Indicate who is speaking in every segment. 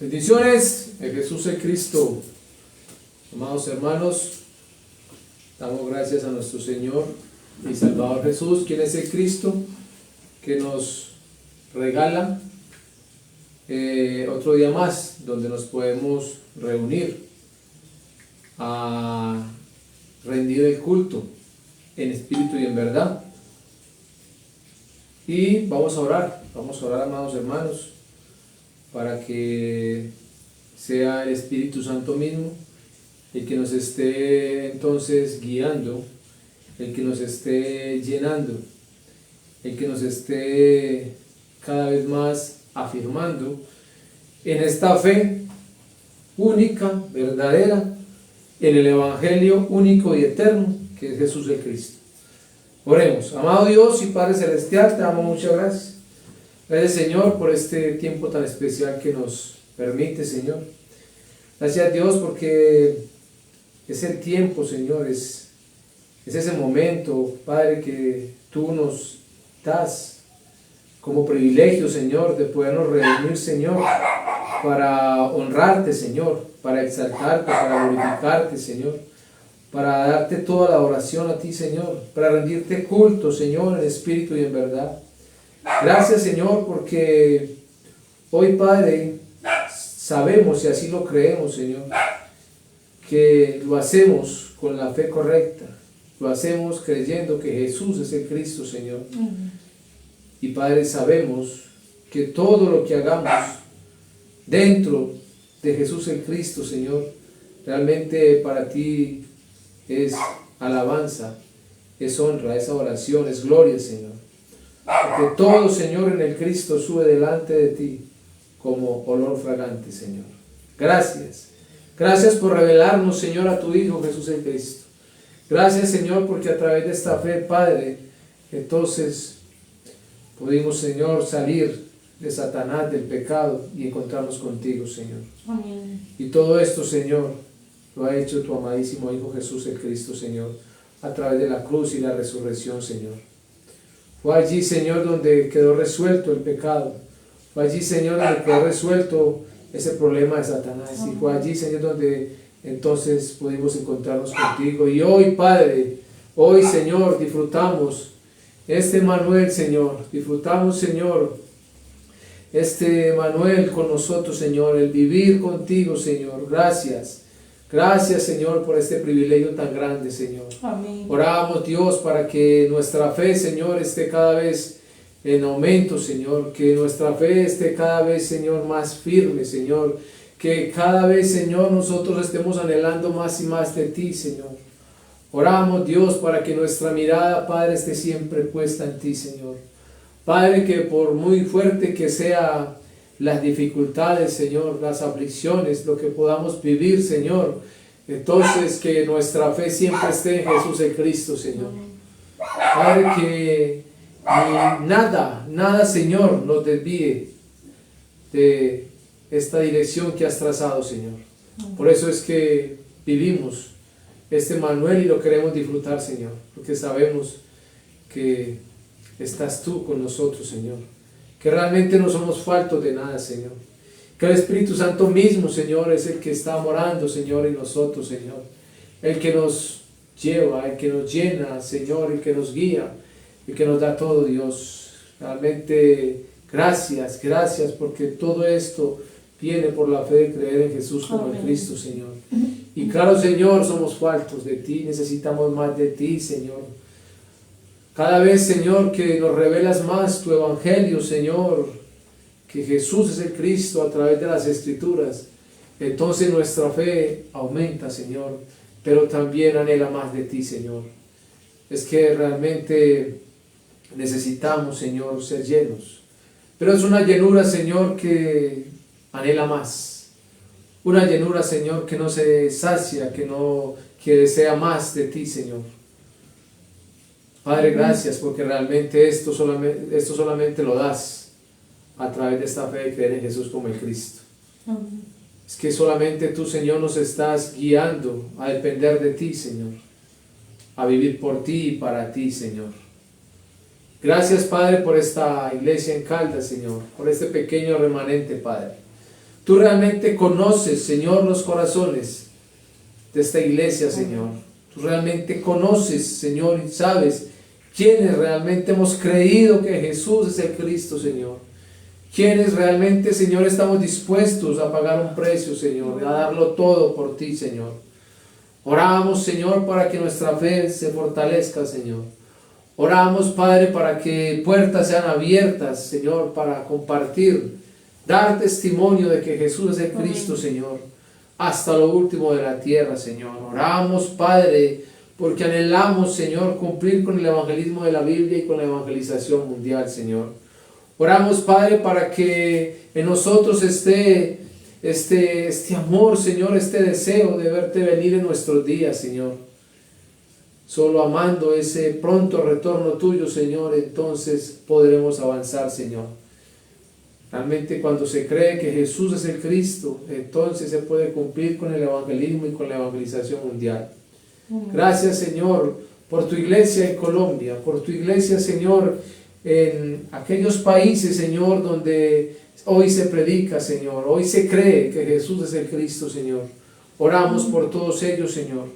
Speaker 1: Bendiciones en Jesús el Cristo. Amados hermanos, damos gracias a nuestro Señor y Salvador Jesús, quien es el Cristo, que nos regala otro día más, donde nos podemos reunir a rendir el culto en espíritu y en verdad. Y vamos a orar, amados hermanos, para que sea el Espíritu Santo mismo el que nos esté entonces guiando, el que nos esté llenando, el que nos esté cada vez más afirmando en esta fe única, verdadera, en el Evangelio único y eterno que es Jesús el Cristo. Oremos. Amado Dios y Padre Celestial, te damos muchas gracias. Gracias, Señor, por este tiempo tan especial que nos permite, Señor. Gracias, Dios, porque es el tiempo, Señor, es ese momento, Padre, que tú nos das como privilegio, Señor, de podernos reunir, Señor, para honrarte, Señor, para exaltarte, para glorificarte, Señor, para darte toda la oración a ti, Señor, para rendirte culto, Señor, en espíritu y en verdad. Gracias, Señor, porque hoy, Padre, sabemos y así lo creemos, Señor, que lo hacemos con la fe correcta, lo hacemos creyendo que Jesús es el Cristo, Señor. Y, Padre, sabemos que todo lo que hagamos dentro de Jesús el Cristo, Señor, realmente para ti es alabanza, es honra, es adoración, es gloria, Señor. Porque todo, Señor, en el Cristo sube delante de ti como olor fragante, Señor. Gracias. Gracias por revelarnos, Señor, a tu Hijo Jesús el Cristo. Gracias, Señor, porque a través de esta fe, Padre, entonces pudimos, Señor, salir de Satanás, del pecado y encontrarnos contigo, Señor.
Speaker 2: Amén.
Speaker 1: Y todo esto, Señor, lo ha hecho tu amadísimo Hijo Jesús el Cristo, Señor, a través de la cruz y la resurrección, Señor. Fue allí, Señor, donde quedó resuelto el pecado. Fue allí, Señor, donde quedó resuelto ese problema de Satanás. Y fue allí, Señor, donde entonces pudimos encontrarnos contigo. Y hoy, Padre, hoy, Señor, disfrutamos este Manuel, Señor. Disfrutamos, Señor, este Manuel con nosotros, Señor. El vivir contigo, Señor. Gracias. Gracias, Señor, por este privilegio tan grande, Señor.
Speaker 2: Amén.
Speaker 1: Oramos, Dios, para que nuestra fe, Señor, esté cada vez en aumento, Señor. Que nuestra fe esté cada vez, Señor, más firme, Señor. Que cada vez, Señor, nosotros estemos anhelando más y más de ti, Señor. Oramos, Dios, para que nuestra mirada, Padre, esté siempre puesta en ti, Señor. Padre, que por muy fuerte que sea las dificultades, Señor, las aflicciones, lo que podamos vivir, Señor, entonces que nuestra fe siempre esté en Jesús el Cristo, Señor. Padre, que nada, Señor, nos desvíe de esta dirección que has trazado, Señor. Por eso es que vivimos este Manuel y lo queremos disfrutar, Señor, porque sabemos que estás tú con nosotros, Señor. Que realmente no somos faltos de nada, Señor. Que el Espíritu Santo mismo, Señor, es el que está morando, Señor, en nosotros, Señor. El que nos lleva, el que nos llena, Señor, el que nos guía, el que nos da todo, Dios. Realmente, gracias, porque todo esto viene por la fe de creer en Jesús como en Cristo, Señor. Y claro, Señor, somos faltos de ti, necesitamos más de ti, Señor. Cada vez, Señor, que nos revelas más tu Evangelio, Señor, que Jesús es el Cristo a través de las Escrituras, entonces nuestra fe aumenta, Señor, pero también anhela más de ti, Señor. Es que realmente necesitamos, Señor, ser llenos. Pero es una llenura, Señor, que anhela más. Una llenura, Señor, que no se sacia, que desea más de ti, Señor. Padre, gracias porque realmente esto solamente lo das a través de esta fe de creer en Jesús como el Cristo.
Speaker 2: Amén.
Speaker 1: Es que solamente tú, Señor, nos estás guiando a depender de ti, Señor, a vivir por ti y para ti, Señor. Gracias, Padre, por esta iglesia en Caldas, Señor, por este pequeño remanente, Padre. Tú realmente conoces, Señor, los corazones de esta iglesia, Señor. Tú realmente conoces, Señor, y sabes quiénes realmente hemos creído que Jesús es el Cristo, Señor. Quienes realmente, Señor, estamos dispuestos a pagar un precio, Señor, a darlo todo por ti, Señor. Oramos, Señor, para que nuestra fe se fortalezca, Señor. Oramos, Padre, para que puertas sean abiertas, Señor, para compartir, dar testimonio de que Jesús es el Cristo, Señor, hasta lo último de la tierra, Señor. Oramos, Padre, porque anhelamos, Señor, cumplir con el evangelismo de la Biblia y con la evangelización mundial, Señor. Oramos, Padre, para que en nosotros esté este amor, Señor, este deseo de verte venir en nuestros días, Señor. Solo amando ese pronto retorno tuyo, Señor, entonces podremos avanzar, Señor. Realmente cuando se cree que Jesús es el Cristo, entonces se puede cumplir con el evangelismo y con la evangelización mundial. Gracias, Señor, por tu iglesia en Colombia, por tu iglesia, Señor, en aquellos países, Señor, donde hoy se predica, Señor, hoy se cree que Jesús es el Cristo, Señor. Oramos por todos ellos, Señor.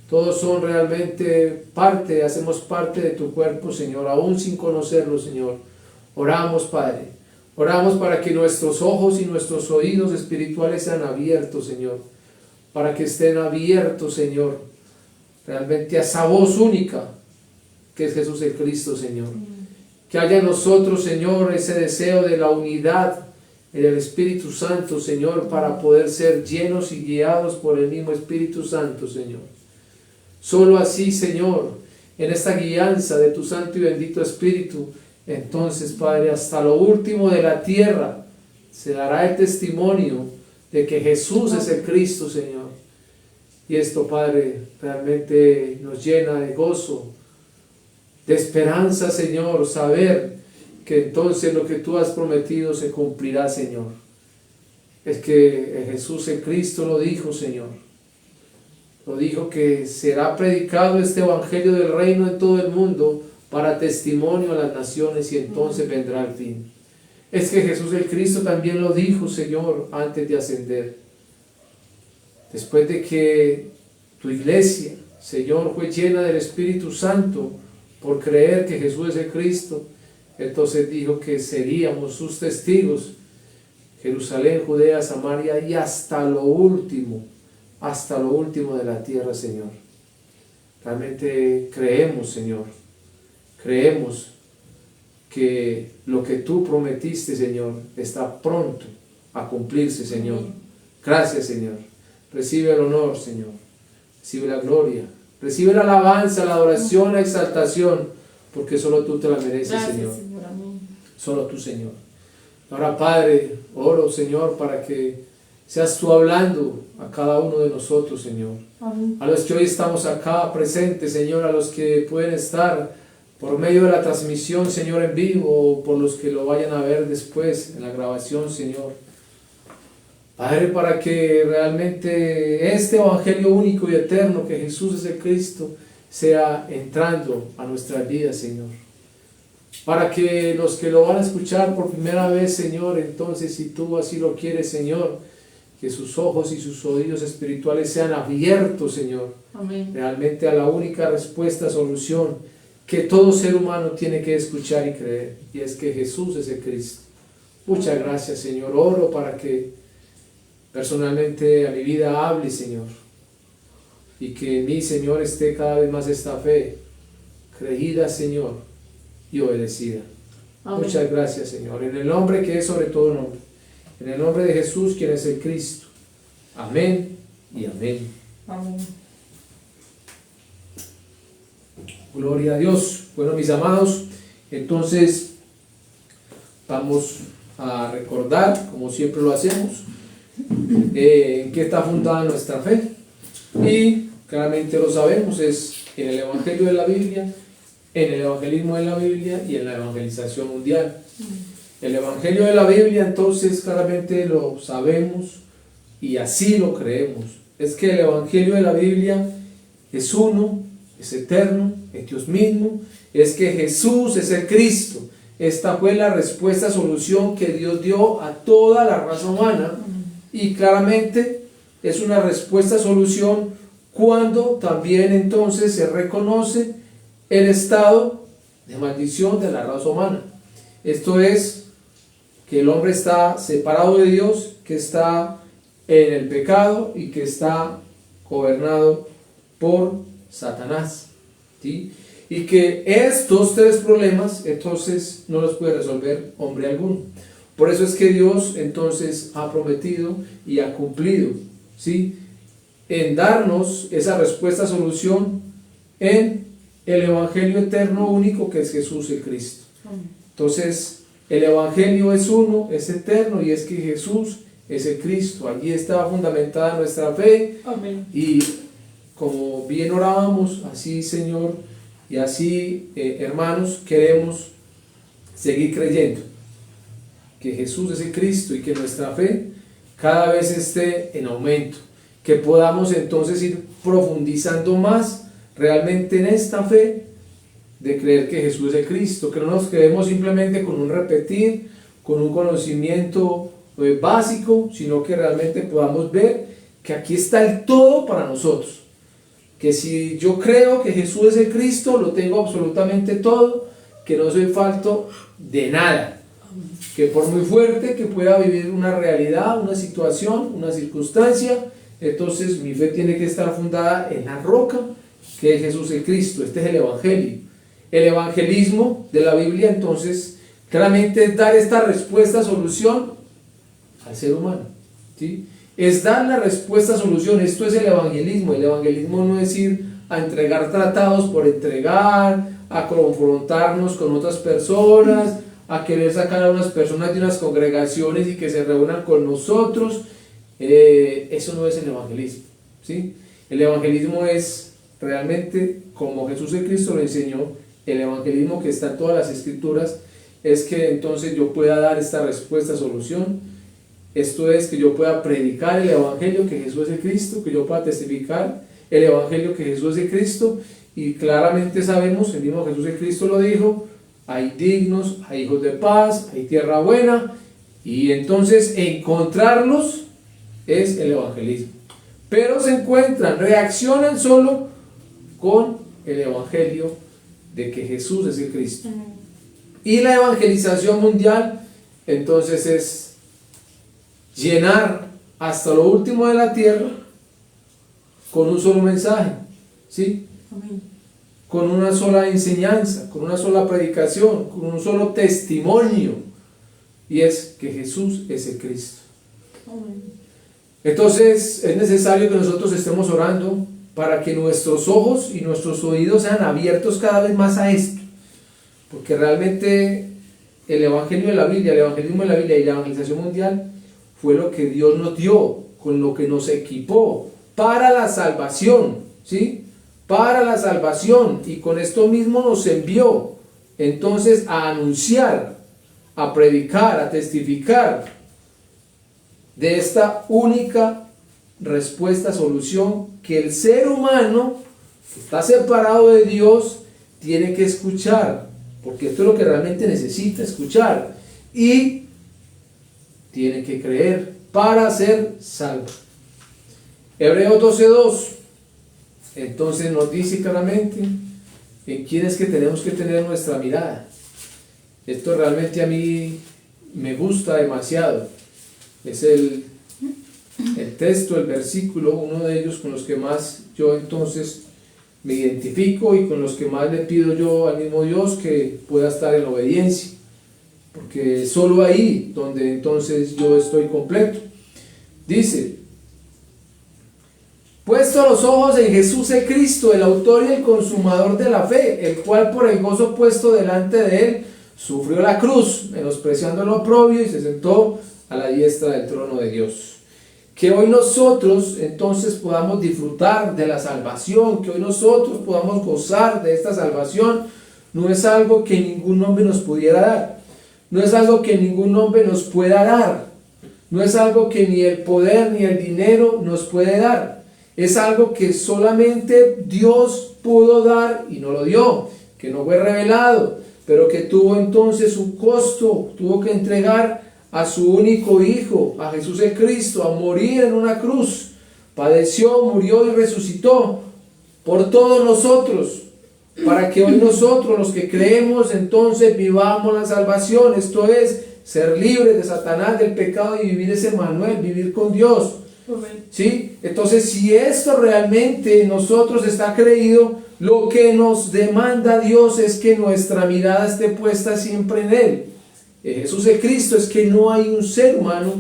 Speaker 1: Todos son realmente parte, hacemos parte de tu cuerpo, Señor, aún sin conocerlo, Señor. Oramos, Padre. Oramos para que nuestros ojos y nuestros oídos espirituales sean abiertos, Señor. Para que estén abiertos, Señor, realmente a esa voz única que es Jesús el Cristo, Señor. Que haya en nosotros, Señor, ese deseo de la unidad en el Espíritu Santo, Señor, para poder ser llenos y guiados por el mismo Espíritu Santo, Señor. Solo así, Señor, en esta guianza de tu Santo y bendito Espíritu, entonces, Padre, hasta lo último de la tierra se dará el testimonio de que Jesús es el Cristo, Señor. Y esto, Padre, realmente nos llena de gozo, de esperanza, Señor, saber que entonces lo que tú has prometido se cumplirá, Señor. Es que Jesús el Cristo lo dijo, Señor. Lo dijo que será predicado este evangelio del reino en todo el mundo para testimonio a las naciones y entonces vendrá el fin. Es que Jesús el Cristo también lo dijo, Señor, antes de ascender. Después de que tu iglesia, Señor, fue llena del Espíritu Santo por creer que Jesús es el Cristo, entonces dijo que seríamos sus testigos, Jerusalén, Judea, Samaria y hasta lo último de la tierra, Señor. Realmente creemos, Señor, creemos que lo que tú prometiste, Señor, está pronto a cumplirse, Señor. Gracias, Señor. Recibe el honor, Señor. Recibe la gloria. Recibe la alabanza, la adoración, la exaltación, porque solo tú te la mereces, gracias, Señor. Solo tú, Señor. Ahora, Padre, oro, Señor, para que seas tú hablando a cada uno de nosotros, Señor. Amén. A los que hoy estamos acá presentes, Señor, a los que pueden estar por medio de la transmisión, Señor, en vivo, o por los que lo vayan a ver después en la grabación, Señor. Padre, para que realmente este evangelio único y eterno, que Jesús es el Cristo, sea entrando a nuestras vidas, Señor. Para que los que lo van a escuchar por primera vez, Señor, entonces, si tú así lo quieres, Señor, que sus ojos y sus oídos espirituales sean abiertos, Señor. Amén. Realmente a la única respuesta, solución que todo ser humano tiene que escuchar y creer, y es que Jesús es el Cristo. Muchas gracias, Señor. Oro para que personalmente a mi vida hable, Señor, y que en mí, Señor, esté cada vez más esta fe, creída, Señor, y obedecida. Amén. Muchas gracias, Señor, en el nombre que es sobre todo nombre, en el nombre de Jesús, quien es el Cristo. Amén y amén. Amén. Gloria a Dios. Bueno, mis amados, entonces vamos a recordar, como siempre lo hacemos, en qué está fundada nuestra fe. Y claramente lo sabemos, es en el Evangelio de la Biblia, en el evangelismo de la Biblia y en la evangelización mundial. El Evangelio de la Biblia, entonces, claramente lo sabemos y así lo creemos. Es que el Evangelio de la Biblia es uno, es eterno, es Dios mismo, es que Jesús es el Cristo. Esta fue la respuesta, solución que Dios dio a toda la raza humana y claramente es una respuesta solución cuando también entonces se reconoce el estado de maldición de la raza humana. Esto es que el hombre está separado de Dios, que está en el pecado y que está gobernado por Satanás, ¿sí? Y que estos tres problemas entonces no los puede resolver hombre alguno. Por eso es que Dios entonces ha prometido y ha cumplido, ¿sí?, en darnos esa respuesta, solución en el Evangelio eterno único que es Jesús el Cristo. Entonces el Evangelio es uno, es eterno, y es que Jesús es el Cristo. Allí está fundamentada nuestra fe.
Speaker 2: Amén.
Speaker 1: Y como bien orábamos, así Señor, y así hermanos, queremos seguir creyendo que Jesús es el Cristo y que nuestra fe cada vez esté en aumento, que podamos entonces ir profundizando más realmente en esta fe de creer que Jesús es el Cristo, que no nos quedemos simplemente con un repetir, con un conocimiento básico, sino que realmente podamos ver que aquí está el todo para nosotros, que si yo creo que Jesús es el Cristo, lo tengo absolutamente todo, que no soy falto de nada, que por muy fuerte que pueda vivir una realidad, una situación, una circunstancia, entonces mi fe tiene que estar fundada en la roca que es Jesús el Cristo. Este es el Evangelio. El evangelismo de la Biblia entonces claramente es dar esta respuesta, solución al ser humano, ¿sí? Es dar la respuesta, solución. Esto es el evangelismo. El evangelismo no es ir a entregar tratados por entregar, a confrontarnos con otras personas, a querer sacar a unas personas de unas congregaciones y que se reúnan con nosotros. Eso no es el evangelismo, ¿sí? El evangelismo es realmente como Jesús el Cristo lo enseñó. El evangelismo que está en todas las escrituras es que entonces yo pueda dar esta respuesta, solución. Esto es que yo pueda predicar el evangelio que Jesús es el Cristo, que yo pueda testificar el evangelio que Jesús es el Cristo, y claramente sabemos, el mismo Jesús el Cristo lo dijo, hay dignos, hay hijos de paz, hay tierra buena, y entonces encontrarlos es el evangelismo. Pero se encuentran, reaccionan solo con el evangelio de que Jesús es el Cristo. Y la evangelización mundial entonces es llenar hasta lo último de la tierra con un solo mensaje, ¿sí?
Speaker 2: Amén.
Speaker 1: Con una sola enseñanza, con una sola predicación, con un solo testimonio, y es que Jesús es el Cristo.
Speaker 2: Amén.
Speaker 1: Entonces es necesario que nosotros estemos orando para que nuestros ojos y nuestros oídos sean abiertos cada vez más a esto, porque realmente el evangelio de la Biblia, el evangelismo de la Biblia y la evangelización mundial fue lo que Dios nos dio, con lo que nos equipó para la salvación, ¿sí? Para la salvación, y con esto mismo nos envió entonces a anunciar, a predicar, a testificar de esta única respuesta, solución que el ser humano que está separado de Dios tiene que escuchar, porque esto es lo que realmente necesita escuchar, y tiene que creer para ser salvo. Hebreos 12:2 entonces nos dice claramente en quién es que tenemos que tener nuestra mirada. Esto realmente a mí me gusta demasiado. Es el texto, el versículo, uno de ellos con los que más yo entonces me identifico y con los que más le pido yo al mismo Dios que pueda estar en obediencia, porque solo ahí donde entonces yo estoy completo. Dice: puesto los ojos en Jesús el Cristo, el autor y el consumador de la fe, el cual por el gozo puesto delante de él sufrió la cruz, menospreciando lo oprobio, y se sentó a la diestra del trono de Dios. Que hoy nosotros entonces podamos disfrutar de la salvación, que hoy nosotros podamos gozar de esta salvación, no es algo que ningún hombre nos pudiera dar, no es algo que ningún hombre nos pueda dar, no es algo que ni el poder ni el dinero nos puede dar, es algo que solamente Dios pudo dar y no lo dio, que no fue revelado, pero que tuvo entonces un costo, tuvo que entregar a su único Hijo, a Jesús el Cristo, a morir en una cruz. Padeció, murió y resucitó por todos nosotros, para que hoy nosotros, los que creemos, entonces vivamos la salvación. Esto es, ser libres de Satanás, del pecado, y vivir ese Manuel, vivir con Dios. ¿Sí? Entonces, si esto realmente en nosotros está creído, lo que nos demanda Dios es que nuestra mirada esté puesta siempre en Él. Jesús el Cristo. Es que no hay un ser humano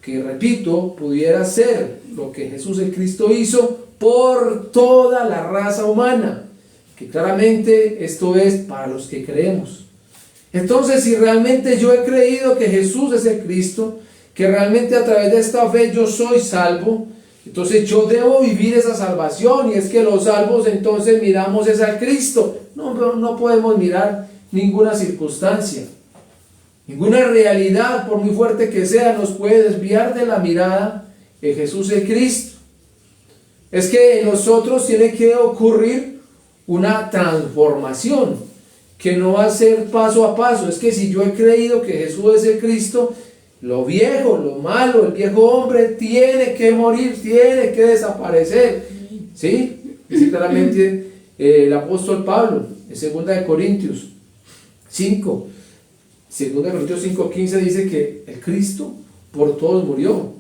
Speaker 1: que, repito, pudiera hacer lo que Jesús el Cristo hizo por toda la raza humana, que claramente esto es para los que creemos. Entonces, si realmente yo he creído que Jesús es el Cristo, que realmente a través de esta fe yo soy salvo, entonces yo debo vivir esa salvación. Y es que los salvos entonces miramos es al Cristo. No podemos mirar ninguna circunstancia, ninguna realidad, por muy fuerte que sea, nos puede desviar de la mirada de Jesús el Cristo. Es que en nosotros tiene que ocurrir una transformación, que no va a ser paso a paso. Es que si yo he creído que Jesús es el Cristo, lo viejo, lo malo, el viejo hombre tiene que morir, tiene que desaparecer. ¿Sí? Dice claramente el apóstol Pablo en 2 Corintios 5. 2 Corintios 5:15 dice que el Cristo por todos murió.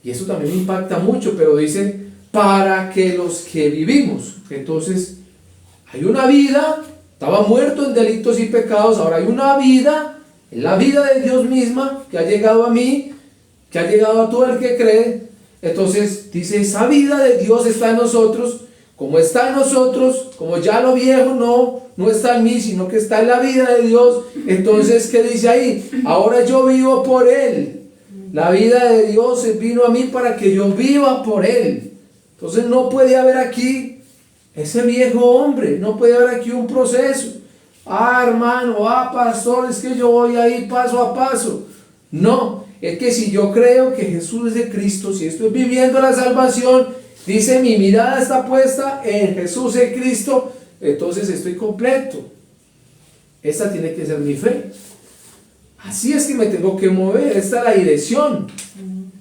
Speaker 1: Y eso también me impacta mucho, pero dice, para que los que vivimos. Entonces, hay una vida, estaba muerto en delitos y pecados, ahora hay una vida, en la vida de Dios misma, que ha llegado a mí, que ha llegado a todo el que cree. Entonces, dice, esa vida de Dios está en nosotros. Como está en nosotros, como ya lo viejo no está en mí, sino que está en la vida de Dios. Entonces, ¿qué dice ahí? Ahora yo vivo por Él. La vida de Dios vino a mí para que yo viva por Él. Entonces no puede haber aquí ese viejo hombre, no puede haber aquí un proceso. Hermano, pastor, es que yo voy ahí paso a paso. No, es que si yo creo que Jesús es de Cristo, si estoy viviendo la salvación, dice, mi mirada está puesta en Jesús el Cristo, entonces estoy completo. Esta tiene que ser mi fe. Así es que me tengo que mover, esta es la dirección.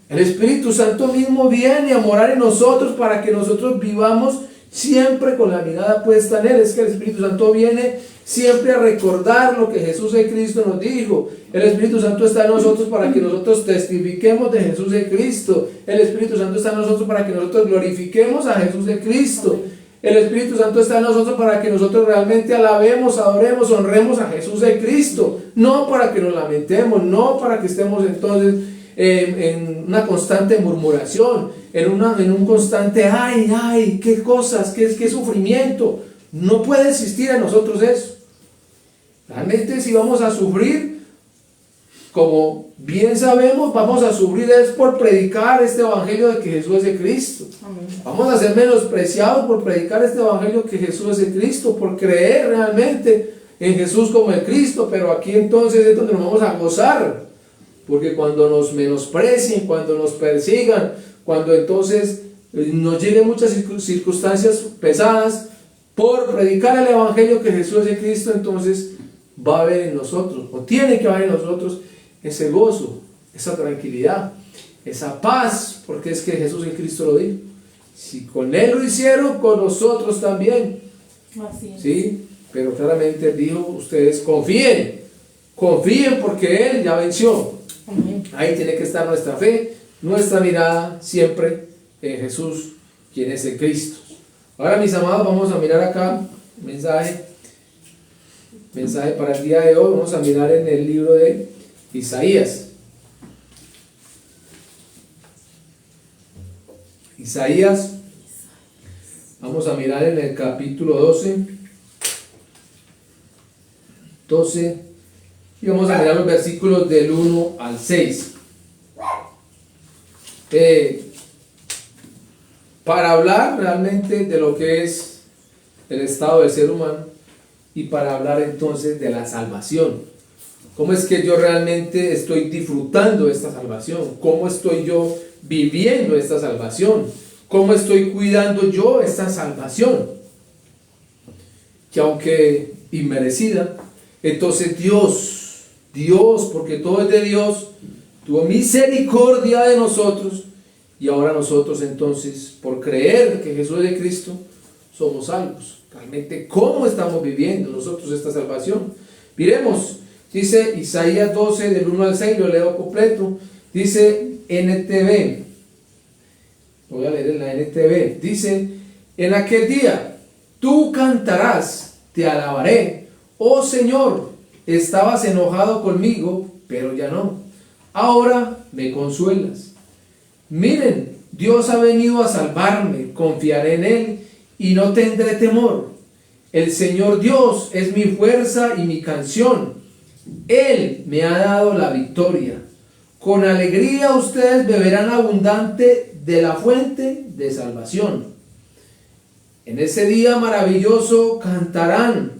Speaker 1: El Espíritu Santo mismo viene a morar en nosotros para que nosotros vivamos siempre con la mirada puesta en Él. Es que el Espíritu Santo viene siempre a recordar lo que Jesús el Cristo nos dijo. El Espíritu Santo está en nosotros para que nosotros testifiquemos de Jesús el Cristo. El Espíritu Santo está en nosotros para que nosotros glorifiquemos a Jesús el Cristo. El Espíritu Santo está en nosotros para que nosotros realmente alabemos, adoremos, honremos a Jesús el Cristo. No para que nos lamentemos, no para que estemos entonces en una constante murmuración, en un constante ay, qué cosas, qué sufrimiento. No puede existir en nosotros eso. Realmente, si vamos a sufrir, como bien sabemos, vamos a sufrir es por predicar este evangelio de que Jesús es el Cristo. Amén. Vamos a ser menospreciados por predicar este evangelio que Jesús es el Cristo, por creer realmente en Jesús como el Cristo. Pero aquí entonces es donde nos vamos a gozar, porque cuando nos menosprecien, cuando nos persigan, cuando entonces nos lleguen muchas circunstancias pesadas por predicar el evangelio que Jesús es el Cristo, entonces va a haber en nosotros, o tiene que haber en nosotros, ese gozo, esa tranquilidad, esa paz, porque es que Jesús el Cristo lo dijo. Si con Él lo hicieron, con nosotros también. Así es. ¿Sí? Pero claramente Él dijo, ustedes confíen porque Él ya venció. Amén. Ahí tiene que estar nuestra fe, nuestra mirada siempre en Jesús, quien es el Cristo. Ahora, mis amados, vamos a mirar acá mensaje para el día de hoy. Vamos a mirar en el libro de Isaías. Vamos a mirar en el capítulo 12 y vamos a mirar los versículos del 1 al 6. Para hablar realmente de lo que es el estado del ser humano y para hablar entonces de la salvación. ¿Cómo es que yo realmente estoy disfrutando esta salvación? ¿Cómo estoy yo viviendo esta salvación? ¿Cómo estoy cuidando yo esta salvación? Que aunque inmerecida, entonces Dios Dios, porque todo es de Dios, tuvo misericordia de nosotros, y ahora nosotros entonces, por creer que Jesús es de Cristo, somos salvos. Realmente, ¿cómo estamos viviendo nosotros esta salvación? Miremos, dice Isaías 12, del 1 al 6, lo leo completo, dice NTV, voy a leer en la NTV, dice: en aquel día, tú cantarás, te alabaré, oh Señor, estabas enojado conmigo, pero ya no, ahora me consuelas. Miren, Dios ha venido a salvarme, confiaré en Él y no tendré temor. El Señor Dios es mi fuerza y mi canción. Él me ha dado la victoria. Con alegría ustedes beberán abundante de la fuente de salvación. En ese día maravilloso cantarán.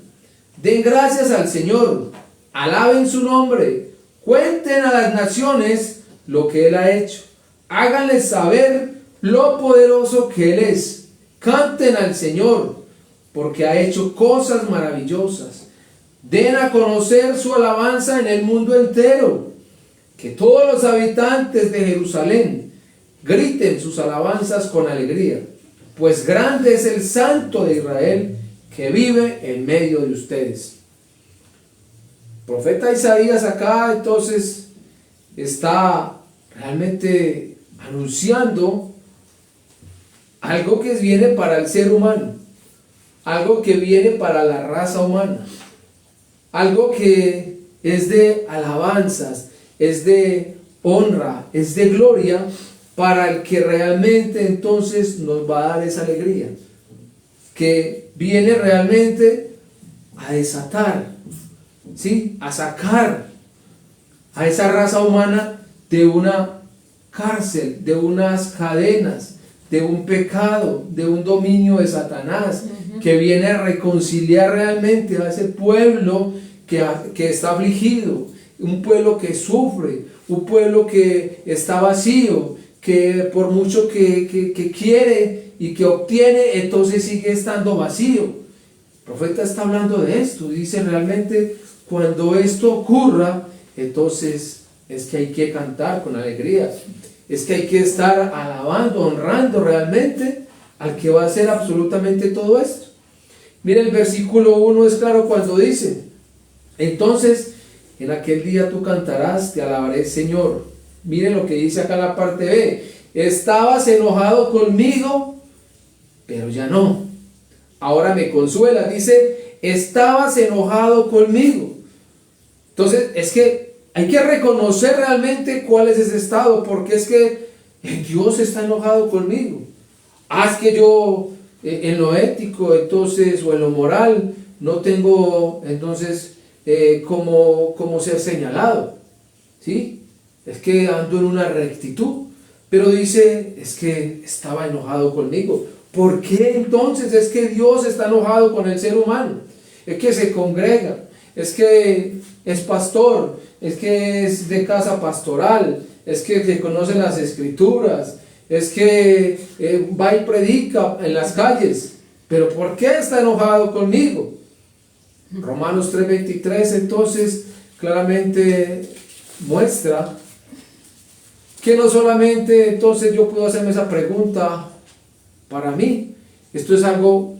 Speaker 1: Den gracias al Señor. Alaben su nombre. Cuenten a las naciones lo que Él ha hecho. Háganles saber lo poderoso que Él es. Canten al Señor, porque ha hecho cosas maravillosas. Den a conocer su alabanza en el mundo entero. Que todos los habitantes de Jerusalén griten sus alabanzas con alegría, pues grande es el Santo de Israel que vive en medio de ustedes. El profeta Isaías acá entonces está realmente anunciando algo que viene para el ser humano, algo que viene para la raza humana, algo que es de alabanzas, es de honra, es de gloria para el que realmente entonces nos va a dar esa alegría, que viene realmente a desatar, ¿sí? A sacar a esa raza humana de una cárcel, de unas cadenas, de un pecado, de un dominio de Satanás, que viene a reconciliar realmente a ese pueblo que está afligido, un pueblo que sufre, un pueblo que está vacío, que por mucho que quiere y que obtiene, entonces sigue estando vacío. El profeta está hablando de esto, dice realmente cuando esto ocurra, entonces es que hay que cantar con alegría, es que hay que estar alabando, honrando realmente al que va a hacer absolutamente todo esto. Mira, el versículo 1 es claro cuando dice: entonces en aquel día tú cantarás, te alabaré, Señor. Mire lo que dice acá en la parte B: estabas enojado conmigo, pero ya no, ahora me consuela. Dice, estabas enojado conmigo. Entonces es que hay que reconocer realmente cuál es ese estado, porque es que Dios está enojado conmigo. Es que yo en lo ético entonces, o en lo moral, no tengo entonces como ser señalado, ¿sí? Es que ando en una rectitud, pero dice, es que estaba enojado conmigo. ¿Por qué entonces es que Dios está enojado con el ser humano? Es que se congrega, es que es pastor, es que es de casa pastoral, es que conoce las escrituras, es que va y predica en las calles. ¿Pero por qué está enojado conmigo? Romanos 3:23 entonces claramente muestra que no solamente entonces yo puedo hacerme esa pregunta para mí, esto es algo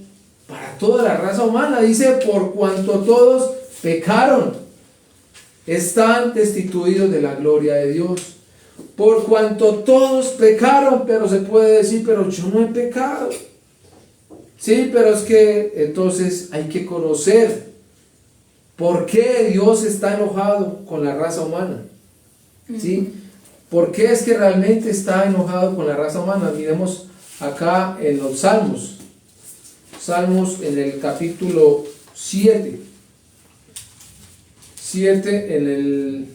Speaker 1: para toda la raza humana. Dice, por cuanto todos pecaron, están destituidos de la gloria de Dios. Por cuanto todos pecaron, pero se puede decir, pero yo no he pecado. Sí, pero es que entonces hay que conocer por qué Dios está enojado con la raza humana. ¿Sí? ¿Por qué es que realmente está enojado con la raza humana? Miremos acá en los Salmos. Salmos en el capítulo 7. 7 en el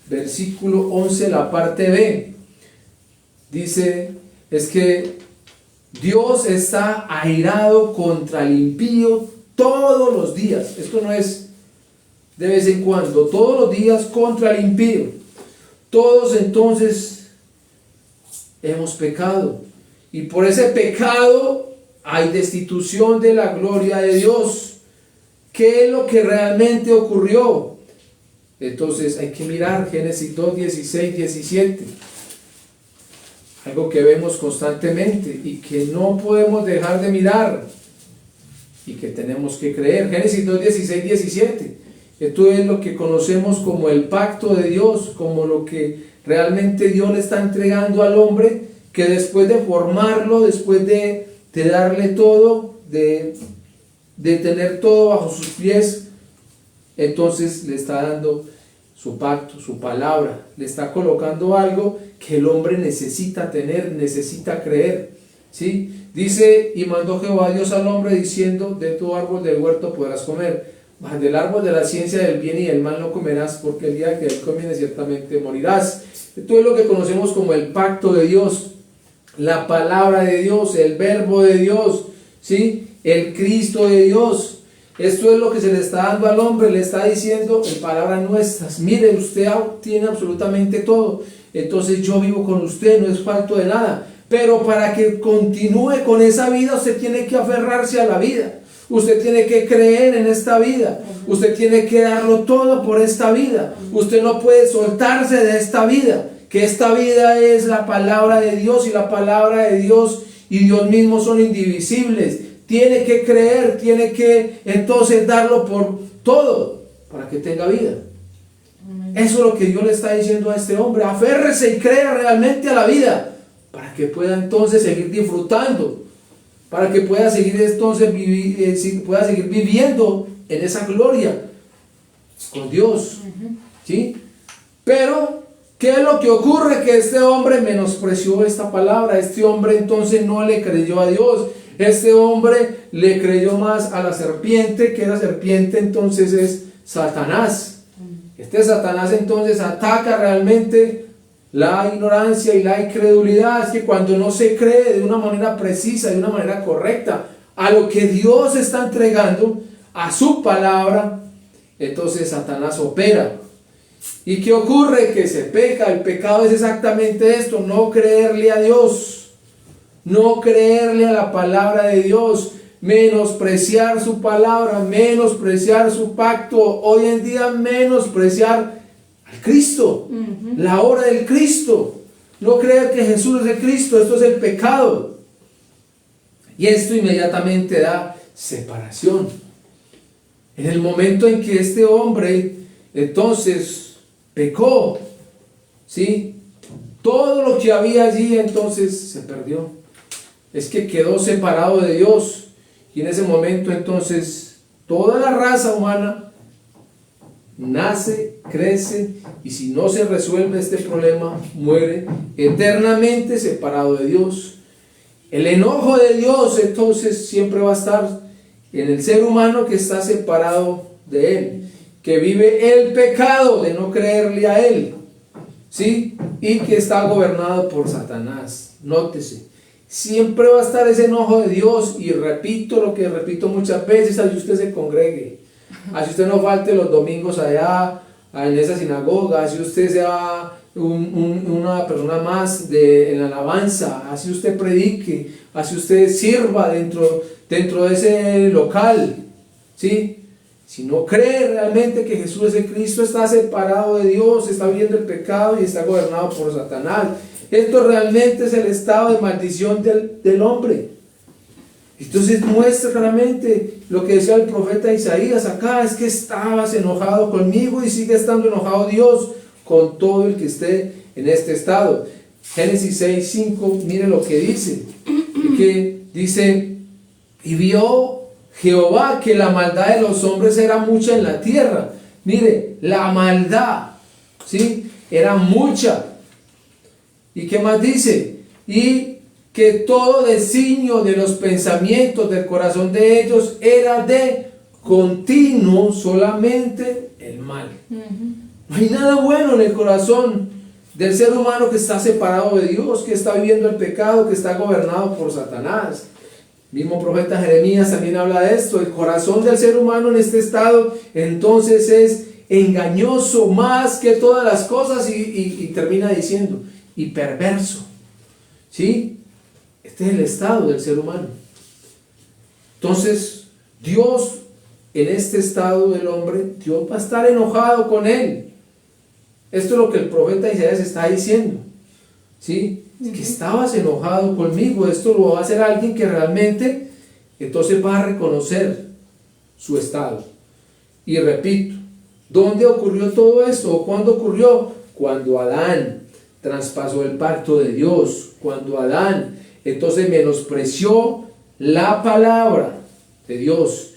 Speaker 1: versículo 11, la parte B. Dice, es que Dios está airado contra el impío todos los días. Esto no es de vez en cuando, todos los días contra el impío. Todos entonces hemos pecado, y por ese pecado hay destitución de la gloria de Dios. ¿Qué es lo que realmente ocurrió? Entonces hay que mirar Génesis 2, 16, 17. Algo que vemos constantemente y que no podemos dejar de mirar y que tenemos que creer. Génesis 2, 16, 17. Esto es lo que conocemos como el pacto de Dios, como lo que realmente Dios le está entregando al hombre, que después de formarlo, después de darle todo, de tener todo bajo sus pies, entonces le está dando su pacto, su palabra, le está colocando algo que el hombre necesita tener, necesita creer, ¿sí? Dice, y mandó Jehová Dios al hombre diciendo, de tu árbol del huerto podrás comer, mas del árbol de la ciencia del bien y del mal no comerás, porque el día que él comieres ciertamente morirás. Esto es lo que conocemos como el pacto de Dios, la palabra de Dios, el verbo de Dios, ¿sí? El Cristo de Dios. Esto es lo que se le está dando al hombre, le está diciendo en palabras nuestras, mire, usted tiene absolutamente todo, entonces yo vivo con usted, no es falto de nada, pero para que continúe con esa vida, usted tiene que aferrarse a la vida, usted tiene que creer en esta vida, usted tiene que darlo todo por esta vida, usted no puede soltarse de esta vida, que esta vida es la palabra de Dios y la palabra de Dios y Dios mismo son indivisibles. Tiene que creer, tiene que entonces darlo por todo para que tenga vida. Eso es lo que Dios le está diciendo a este hombre. Aférrese y crea realmente a la vida para que pueda entonces seguir disfrutando, para que pueda seguir entonces pueda seguir viviendo en esa gloria con Dios. ¿Sí? Pero ¿qué es lo que ocurre? Que este hombre menospreció esta palabra. Este hombre entonces no le creyó a Dios. Este hombre le creyó más a la serpiente, que la serpiente entonces es Satanás. Este Satanás entonces ataca realmente la ignorancia y la incredulidad. Es que cuando no se cree de una manera precisa, de una manera correcta, a lo que Dios está entregando, a su palabra, entonces Satanás opera. ¿Y qué ocurre? Que se peca. El pecado es exactamente esto, no creerle a Dios. No creerle a la palabra de Dios, menospreciar su palabra, menospreciar su pacto, hoy en día menospreciar al Cristo, la obra del Cristo, no creer que Jesús es el Cristo. Esto es el pecado, y esto inmediatamente da separación. En el momento en que este hombre entonces pecó, ¿sí? Todo lo que había allí entonces se perdió. Es que quedó separado de Dios, y en ese momento entonces toda la raza humana nace, crece, y si no se resuelve este problema, muere eternamente separado de Dios. El enojo de Dios entonces siempre va a estar en el ser humano que está separado de Él, que vive el pecado de no creerle a Él, ¿sí? Y que está gobernado por Satanás. Nótese, siempre va a estar ese enojo de Dios, y repito lo que repito muchas veces: así usted se congregue, así usted no falte los domingos allá en esa sinagoga, así usted sea una persona más en la alabanza, así usted predique, así usted sirva dentro de ese local, ¿sí? Si no cree realmente que Jesús es el Cristo, está separado de Dios, está viviendo el pecado y está gobernado por Satanás. Esto realmente es el estado de maldición del hombre. Entonces muestra claramente lo que decía el profeta Isaías acá: es que estabas enojado conmigo y sigue estando enojado Dios con todo el que esté en este estado. Génesis 6, 5, mire lo que dice, que dice: y vio Jehová que la maldad de los hombres era mucha en la tierra. Mire, la maldad, ¿sí?, era mucha. ¿Y qué más dice? Y que todo designio de los pensamientos del corazón de ellos era de continuo solamente el mal. No hay nada bueno en el corazón del ser humano que está separado de Dios, que está viviendo el pecado, que está gobernado por Satanás. Mismo profeta Jeremías también habla de esto: el corazón del ser humano en este estado entonces es engañoso más que todas las cosas, y termina diciendo, y perverso. ¿Sí? Este es el estado del ser humano. Entonces Dios, en este estado del hombre, Dios va a estar enojado con él. Esto es lo que el profeta Isaías está diciendo, ¿sí? Que estabas enojado conmigo. Esto lo va a hacer alguien que realmente entonces va a reconocer su estado. Y repito, ¿dónde ocurrió todo esto? ¿O cuándo ocurrió? Cuando Adán traspasó el pacto de Dios, cuando Adán entonces menospreció la palabra de Dios.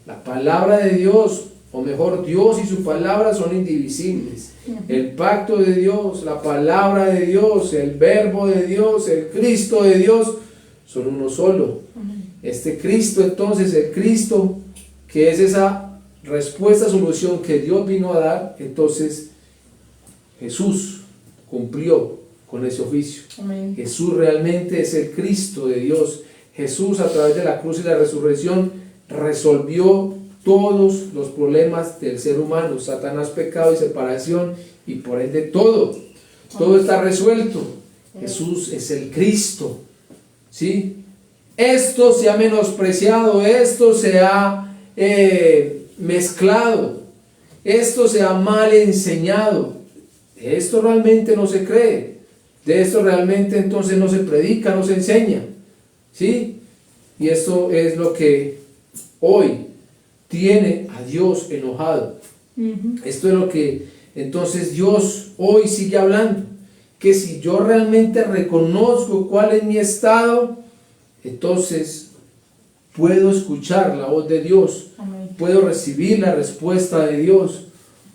Speaker 1: La palabra de Dios, o mejor, Dios y su palabra son indivisibles. El pacto de Dios, la palabra de Dios, el verbo de Dios, el Cristo de Dios, son uno solo. Este Cristo, entonces, el Cristo, que es esa respuesta, solución que Dios vino a dar, entonces Jesús cumplió con ese oficio. Amén. Jesús realmente es el Cristo de Dios. Jesús, a través de la cruz y la resurrección, resolvió todos los problemas del ser humano: Satanás, pecado y separación, y por ende todo está resuelto. Jesús es el Cristo, ¿sí? Esto se ha menospreciado, esto se ha mezclado, esto se ha mal enseñado. De esto realmente no se cree, de esto realmente entonces no se predica, no se enseña, ¿sí? Y esto es lo que hoy tiene a Dios enojado. Esto es lo que entonces Dios hoy sigue hablando, que si yo realmente reconozco cuál es mi estado, entonces puedo escuchar la voz de Dios. Amén. Puedo recibir la respuesta de Dios,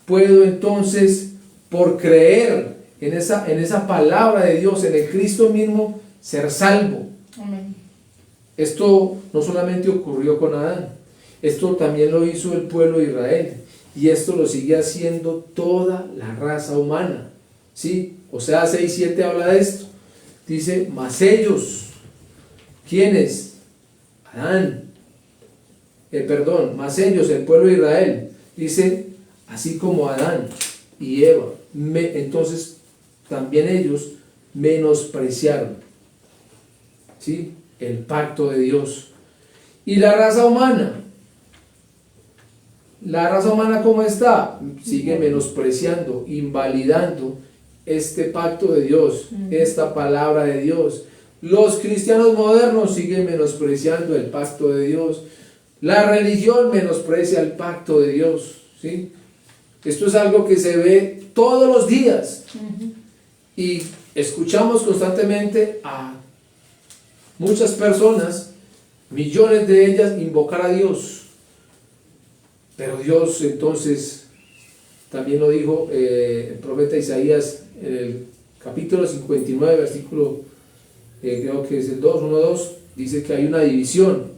Speaker 1: puedo entonces, por creer en esa palabra de Dios, en el Cristo mismo, ser salvo. Amén. Esto no solamente ocurrió con Adán, esto también lo hizo el pueblo de Israel, y esto lo sigue haciendo toda la raza humana, ¿sí? Oseas 6:7 habla de esto. Dice: mas ellos, ¿quiénes? Adán, mas ellos, el pueblo de Israel, dice, así como Adán y Eva, entonces también ellos menospreciaron, ¿sí?, el pacto de Dios. Y la raza humana, ¿cómo está? Sigue menospreciando, invalidando este pacto de Dios, esta palabra de Dios. Los cristianos modernos siguen menospreciando el pacto de Dios. La religión menosprecia el pacto de Dios, ¿sí? Esto es algo que se ve todos los días. Y escuchamos constantemente a muchas personas, millones de ellas, invocar a Dios. Pero Dios entonces también lo dijo el profeta Isaías en el capítulo 59, versículo, creo que es el 1:2, dice que hay una división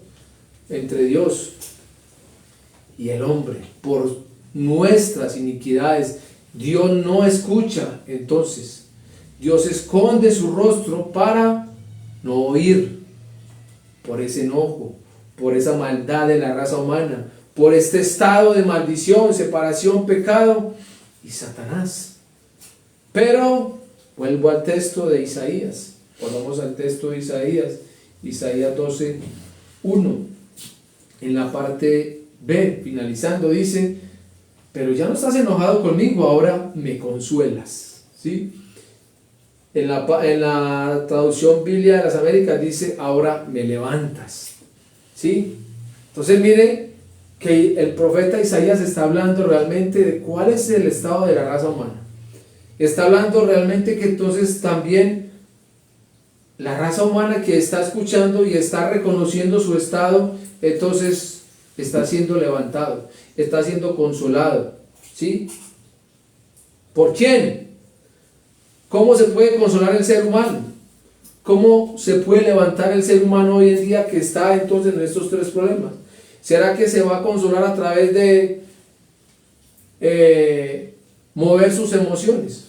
Speaker 1: entre Dios y el hombre por nuestras iniquidades. Dios no escucha, entonces Dios esconde su rostro para no oír, por ese enojo, por esa maldad de la raza humana, por este estado de maldición, separación, pecado y Satanás. Pero vuelvo al texto de Isaías, volvamos al texto de Isaías 12:1, en la parte B, finalizando, dice: pero ya no estás enojado conmigo, ahora me consuelas, ¿sí? En la traducción Biblia de las Américas dice: ahora me levantas, ¿sí? Entonces mire que el profeta Isaías está hablando realmente de cuál es el estado de la raza humana. Está hablando realmente que entonces también la raza humana que está escuchando y está reconociendo su estado, entonces está siendo levantado, está siendo consolado, ¿sí? ¿Por quién? ¿Cómo se puede consolar el ser humano? ¿Cómo se puede levantar el ser humano hoy en día que está entonces en estos tres problemas? ¿Será que se va a consolar a través de mover sus emociones?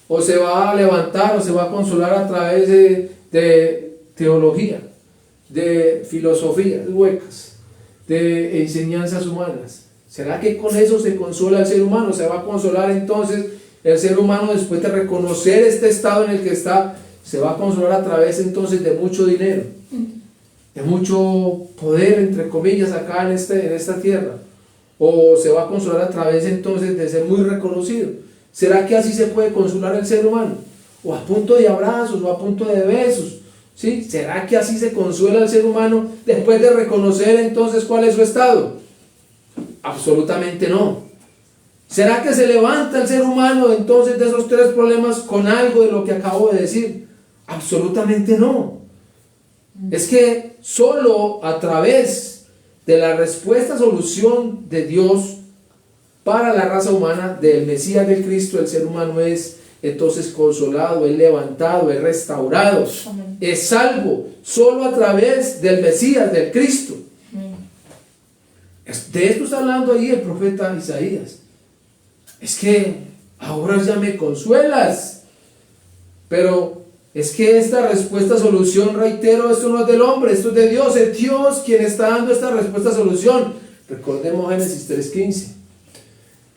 Speaker 1: ¿O se va a levantar o se va a consolar a través de teología, de filosofías huecas, de enseñanzas humanas? ¿Será que con eso se consola el ser humano? ¿Se va a consolar entonces el ser humano después de reconocer este estado en el que está? Se va a consolar a través entonces de mucho dinero, de mucho poder, entre comillas, acá en esta tierra. O se va a consolar a través entonces de ser muy reconocido. ¿Será que así se puede consolar el ser humano? O a punto de abrazos, o a punto de besos, ¿sí? ¿Será que así se consuela el ser humano después de reconocer entonces cuál es su estado? Absolutamente no. ¿Será que se levanta el ser humano entonces de esos tres problemas con algo de lo que acabo de decir? Absolutamente no. Es que solo a través de la respuesta, solución de Dios para la raza humana, del Mesías del Cristo, el ser humano es entonces consolado, es levantado, es restaurado, amén, es salvo, solo a través del Mesías, del Cristo. Amén. De esto está hablando ahí el profeta Isaías. Es que ahora ya me consuelas, pero es que esta respuesta, solución, reitero, esto no es del hombre, esto es de Dios, es Dios quien está dando esta respuesta, solución. Recordemos Génesis 3:15.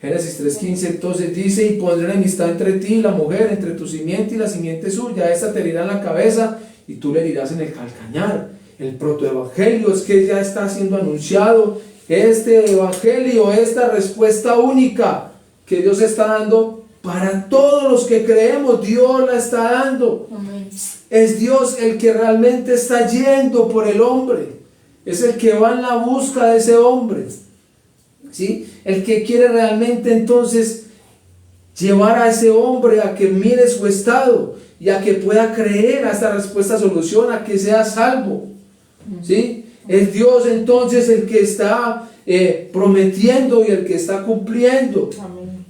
Speaker 1: Génesis 3:15 entonces dice: y pondré enemistad entre ti y la mujer, entre tu simiente y la simiente suya, esta te herirá en la cabeza y tú le herirás en el calcañar. El protoevangelio es que ya está siendo anunciado, este evangelio, esta respuesta única que Dios está dando para todos los que creemos. Dios la está dando. Amén. Es Dios el que realmente está yendo por el hombre, es el que va en la busca de ese hombre, ¿sí? El que quiere realmente entonces llevar a ese hombre a que mire su estado y a que pueda creer a esta respuesta, solución, a que sea salvo, ¿sí? Es Dios entonces el que está prometiendo y el que está cumpliendo.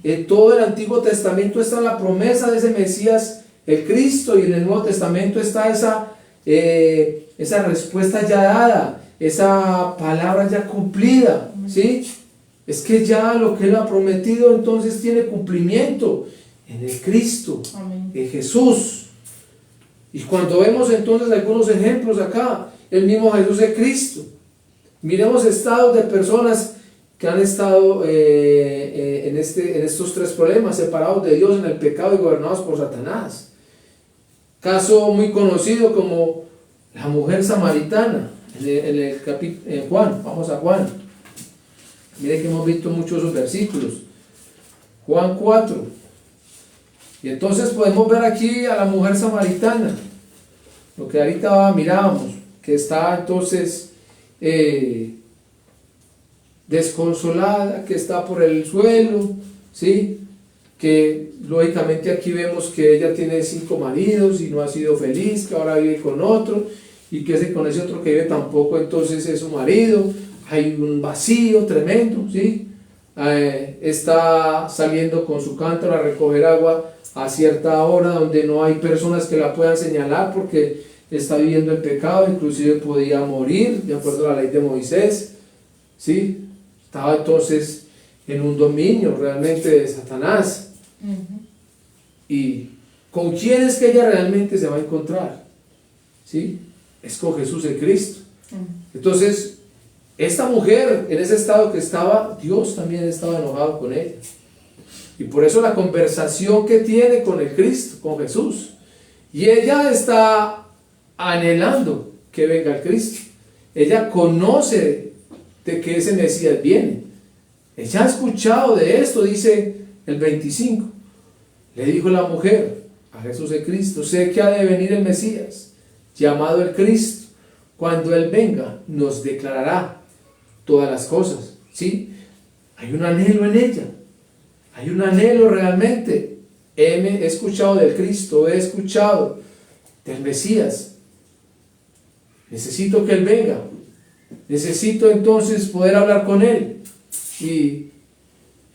Speaker 1: En todo el Antiguo Testamento está la promesa de ese Mesías, el Cristo, y en el Nuevo Testamento está esa respuesta ya dada, esa palabra ya cumplida, ¿sí? Es que ya lo que Él ha prometido entonces tiene cumplimiento en el Cristo, amén, en Jesús. Y cuando vemos entonces algunos ejemplos acá, el mismo Jesús es Cristo. Miremos estados de personas que han estado en estos tres problemas, separados de Dios en el pecado y gobernados por Satanás. Caso muy conocido como la mujer samaritana, en Juan. Vamos a Juan. Miren que hemos visto muchos esos versículos. Juan 4. Y entonces podemos ver aquí a la mujer samaritana, lo que ahorita mirábamos, que está entonces desconsolada, que está por el suelo, ¿sí? Que lógicamente aquí vemos que ella tiene 5 maridos y no ha sido feliz, que ahora vive con otro, y que con ese otro que vive tampoco entonces es su marido. Hay un vacío tremendo, ¿sí? Está saliendo con su cántaro a recoger agua a cierta hora donde no hay personas que la puedan señalar porque está viviendo el pecado, inclusive podía morir de acuerdo a la ley de Moisés, ¿sí? Estaba entonces en un dominio realmente de Satanás. ¿Y con quién es que ella realmente se va a encontrar? ¿Sí? Es con Jesús el Cristo. Entonces, esta mujer en ese estado que estaba, Dios también estaba enojado con ella. Y por eso la conversación que tiene con el Cristo, con Jesús. Y ella está anhelando que venga el Cristo. Ella conoce de que ese Mesías viene. Ella ha escuchado de esto, dice el 25. Le dijo la mujer a Jesús el Cristo: sé que ha de venir el Mesías, llamado el Cristo. Cuando Él venga, nos declarará todas las cosas, ¿sí? Hay un anhelo en ella, hay un anhelo realmente. He escuchado del Cristo, he escuchado del Mesías, necesito que Él venga, necesito entonces poder hablar con Él. Y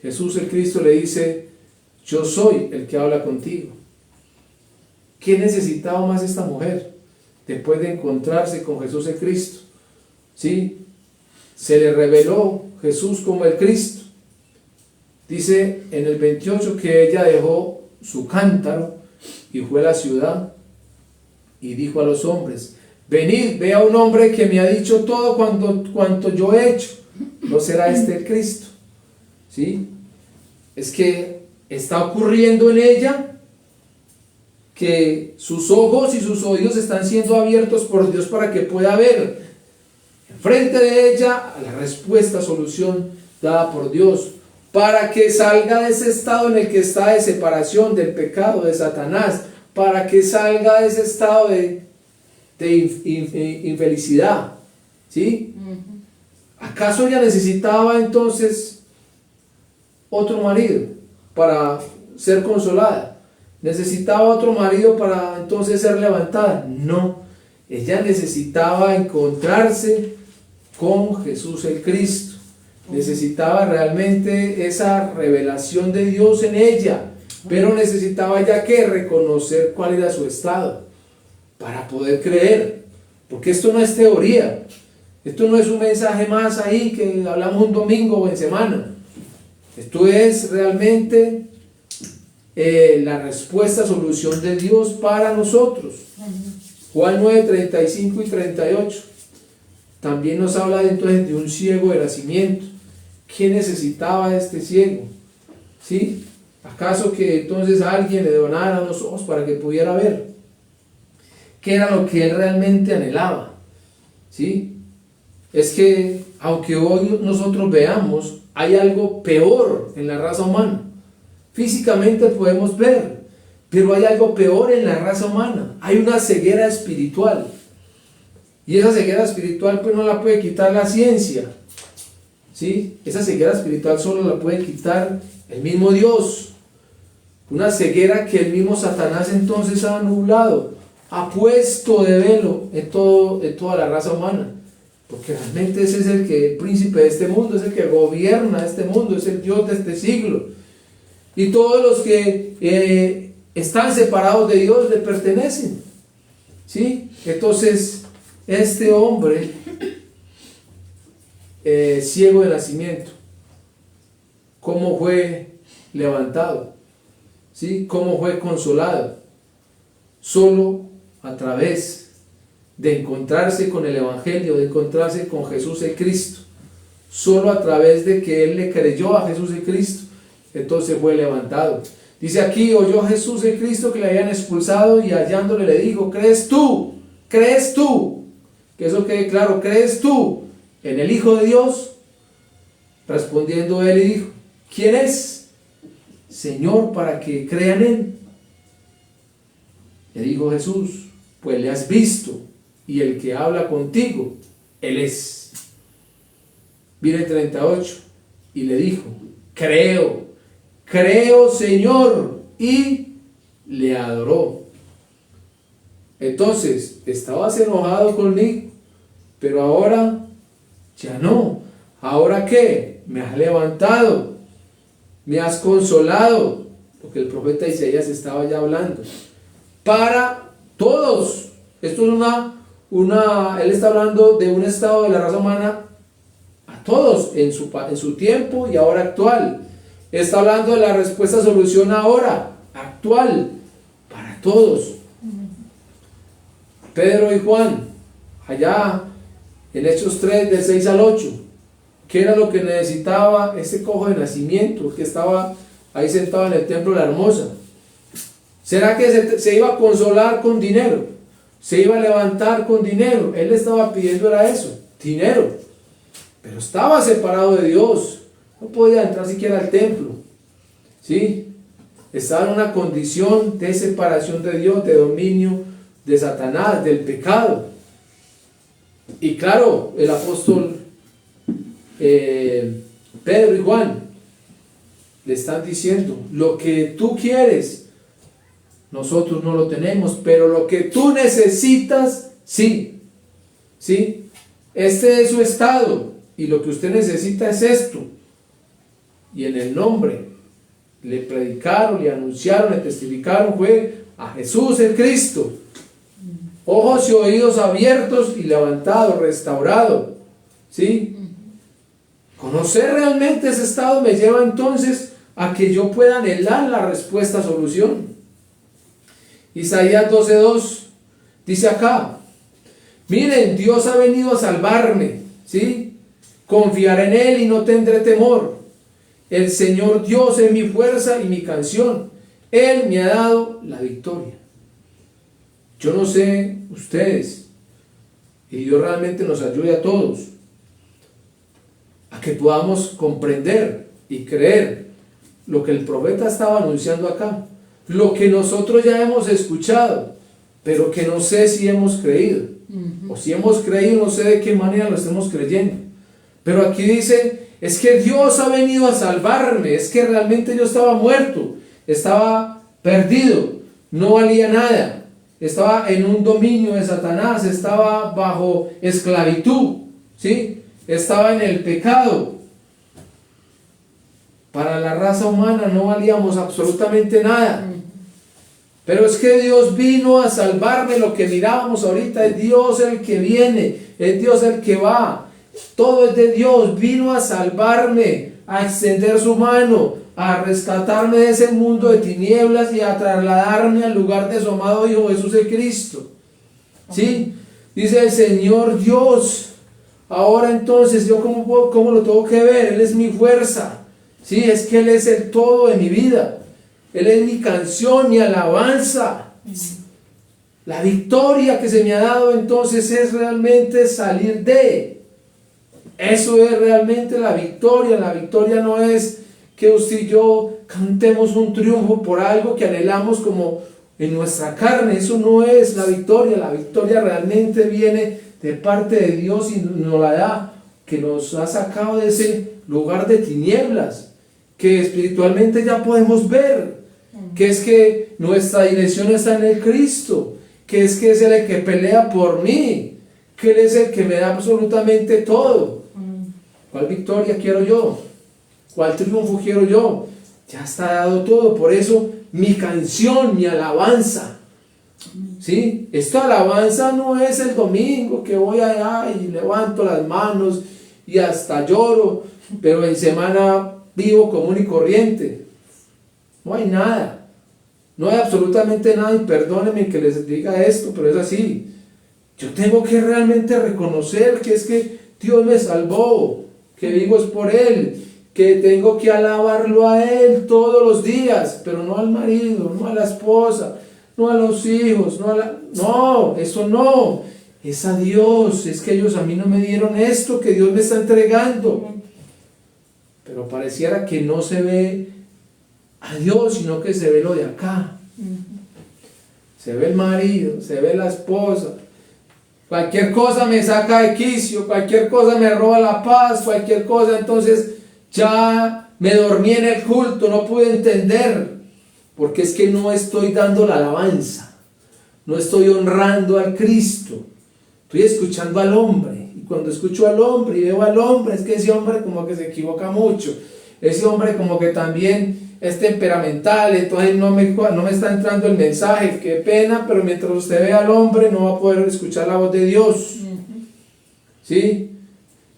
Speaker 1: Jesús el Cristo le dice: yo soy el que habla contigo. ¿Qué necesitaba más esta mujer después de encontrarse con Jesús el Cristo? ¿Sí? Se le reveló Jesús como el Cristo. Dice en el 28 que ella dejó su cántaro y fue a la ciudad y dijo a los hombres: venid, ve a un hombre que me ha dicho todo cuanto yo he hecho. ¿No será este el Cristo? ¿Sí? Es que está ocurriendo en ella que sus ojos y sus oídos están siendo abiertos por Dios para que pueda ver enfrente de ella la respuesta, solución dada por Dios. para que salga de ese estado en el que está de separación del pecado, de Satanás, para que salga de ese estado de infelicidad, ¿sí? ¿Acaso ella necesitaba entonces otro marido para ser consolada? ¿Necesitaba otro marido para entonces ser levantada? No, ella necesitaba encontrarse con Jesús el Cristo. Necesitaba realmente esa revelación de Dios en ella, pero necesitaba ya que reconocer cuál era su estado para poder creer, porque esto no es teoría, esto no es un mensaje más ahí que hablamos un domingo o en semana. Esto es realmente la respuesta, solución de Dios para nosotros. Juan 9, 35 y 38 también nos habla entonces de un ciego de nacimiento. ¿Qué necesitaba este ciego? ¿Sí? ¿Acaso que entonces alguien le donara los ojos para que pudiera ver? ¿Qué era lo que él realmente anhelaba? ¿Sí? Es que aunque hoy nosotros veamos, hay algo peor en la raza humana. Físicamente podemos ver, pero hay algo peor en la raza humana. Hay una ceguera espiritual. Y esa ceguera espiritual pues no la puede quitar la ciencia. ¿Sí? Esa ceguera espiritual solo la puede quitar el mismo Dios. Una ceguera que el mismo Satanás entonces ha nublado, ha puesto de velo en toda la raza humana. Porque realmente ese es el príncipe de este mundo, es el que gobierna este mundo, es el Dios de este siglo. Y todos los que están separados de Dios le pertenecen. ¿Sí? Entonces, este hombre ciego de nacimiento, ¿cómo fue levantado? ¿Sí? ¿Cómo fue consolado? Solo a través de encontrarse con el Evangelio, de encontrarse con Jesús el Cristo. Solo a través de que él le creyó a Jesús el Cristo, entonces fue levantado. Dice aquí, oyó Jesús el Cristo que le habían expulsado y hallándole le dijo, ¿crees tú? ¿Crees tú? Que eso quede claro, ¿crees tú en el Hijo de Dios? Respondiendo él y dijo, ¿quién es, Señor, para que crean en él? Le dijo Jesús, pues le has visto, y el que habla contigo, él es. Viene 38, y le dijo, creo, Señor, y le adoró. Entonces, estabas enojado conmigo, pero ahora ya no. ¿Ahora qué? Me has levantado, me has consolado, porque el profeta Isaías estaba ya hablando. Para todos. Esto es él está hablando de un estado de la raza humana a todos, en su tiempo y ahora actual. Está hablando de la respuesta, solución ahora, actual, para todos. Pedro y Juan, allá en Hechos 3, del 6 al 8, ¿qué era lo que necesitaba ese cojo de nacimiento que estaba ahí sentado en el templo de la Hermosa? ¿Será que se iba a consolar con dinero? ¿Se iba a levantar con dinero? Él le estaba pidiendo era eso, dinero. Pero estaba separado de Dios. No podía entrar siquiera al templo. ¿Sí? Estaba en una condición de separación de Dios, de dominio de Satanás, del pecado. Y claro, el apóstol Pedro y Juan le están diciendo, lo que tú quieres, nosotros no lo tenemos, pero lo que tú necesitas, sí. ¿Sí? Este es su estado, y lo que usted necesita es esto. Y en el nombre le predicaron, le anunciaron, le testificaron, fue a Jesús el Cristo. Ojos y oídos abiertos y levantados, restaurados. ¿Sí? Conocer realmente ese estado me lleva entonces a que yo pueda anhelar la respuesta, solución. Isaías 12:2 dice acá, miren, Dios ha venido a salvarme, ¿sí? Confiaré en Él y no tendré temor. El Señor Dios es mi fuerza y mi canción. Él me ha dado la victoria. Yo no sé ustedes, y Dios realmente nos ayude a todos a que podamos comprender y creer lo que el profeta estaba anunciando acá, lo que nosotros ya hemos escuchado, pero que no sé si hemos creído, o si hemos creído, no sé de qué manera lo estemos creyendo. Pero aquí dice, es que Dios ha venido a salvarme, es que realmente yo estaba muerto, estaba perdido, no valía nada, estaba en un dominio de Satanás, estaba bajo esclavitud, ¿sí? Estaba en el pecado. Para la raza humana no valíamos absolutamente nada. Pero es que Dios vino a salvarme. Lo que mirábamos ahorita, es Dios el que viene, es Dios el que va. Todo es de Dios. Vino a salvarme, a extender su mano, a rescatarme de ese mundo de tinieblas y a trasladarme al lugar de su amado Hijo Jesús de Cristo. ¿Sí? Dice el Señor Dios. Ahora entonces, ¿yo cómo lo tengo que ver? Él es mi fuerza. Sí, es que Él es el todo de mi vida. Él es mi canción, mi alabanza. La victoria que se me ha dado entonces es realmente salir de. Eso es realmente la victoria. La victoria no es que usted y yo cantemos un triunfo por algo que anhelamos como en nuestra carne. Eso no es la victoria. La victoria realmente viene de parte de Dios y nos la da, que nos ha sacado de ese lugar de tinieblas, que espiritualmente ya podemos ver, que es que nuestra dirección está en el Cristo, que es Él el que pelea por mí, que Él es el que me da absolutamente todo. ¿Cuál victoria quiero yo? ¿Cuál triunfo quiero yo? Ya está dado todo. Por eso mi canción, mi alabanza, ¿sí? Esta alabanza no es el domingo que voy allá y levanto las manos y hasta lloro, pero en semana vivo común y corriente. No hay nada, no hay absolutamente nada, y perdónenme que les diga esto, pero es así. Yo tengo que realmente reconocer que es que Dios me salvó, que vivo es por Él, que tengo que alabarlo a Él todos los días, pero no al marido, no a la esposa, no a los hijos, no, eso no, es a Dios. Es que ellos a mí no me dieron esto que Dios me está entregando. Pero pareciera que no se ve a Dios, sino que se ve lo de acá. Se ve el marido, se ve la esposa. Cualquier cosa me saca de quicio, cualquier cosa me roba la paz, cualquier cosa, entonces ya me dormí en el culto, no pude entender, porque es que no estoy dando la alabanza, no estoy honrando al Cristo, estoy escuchando al hombre. Y cuando escucho al hombre y veo al hombre, es que ese hombre como que se equivoca mucho, ese hombre como que también es temperamental, entonces no me está entrando el mensaje, qué pena, pero mientras usted ve al hombre no va a poder escuchar la voz de Dios. ¿Sí?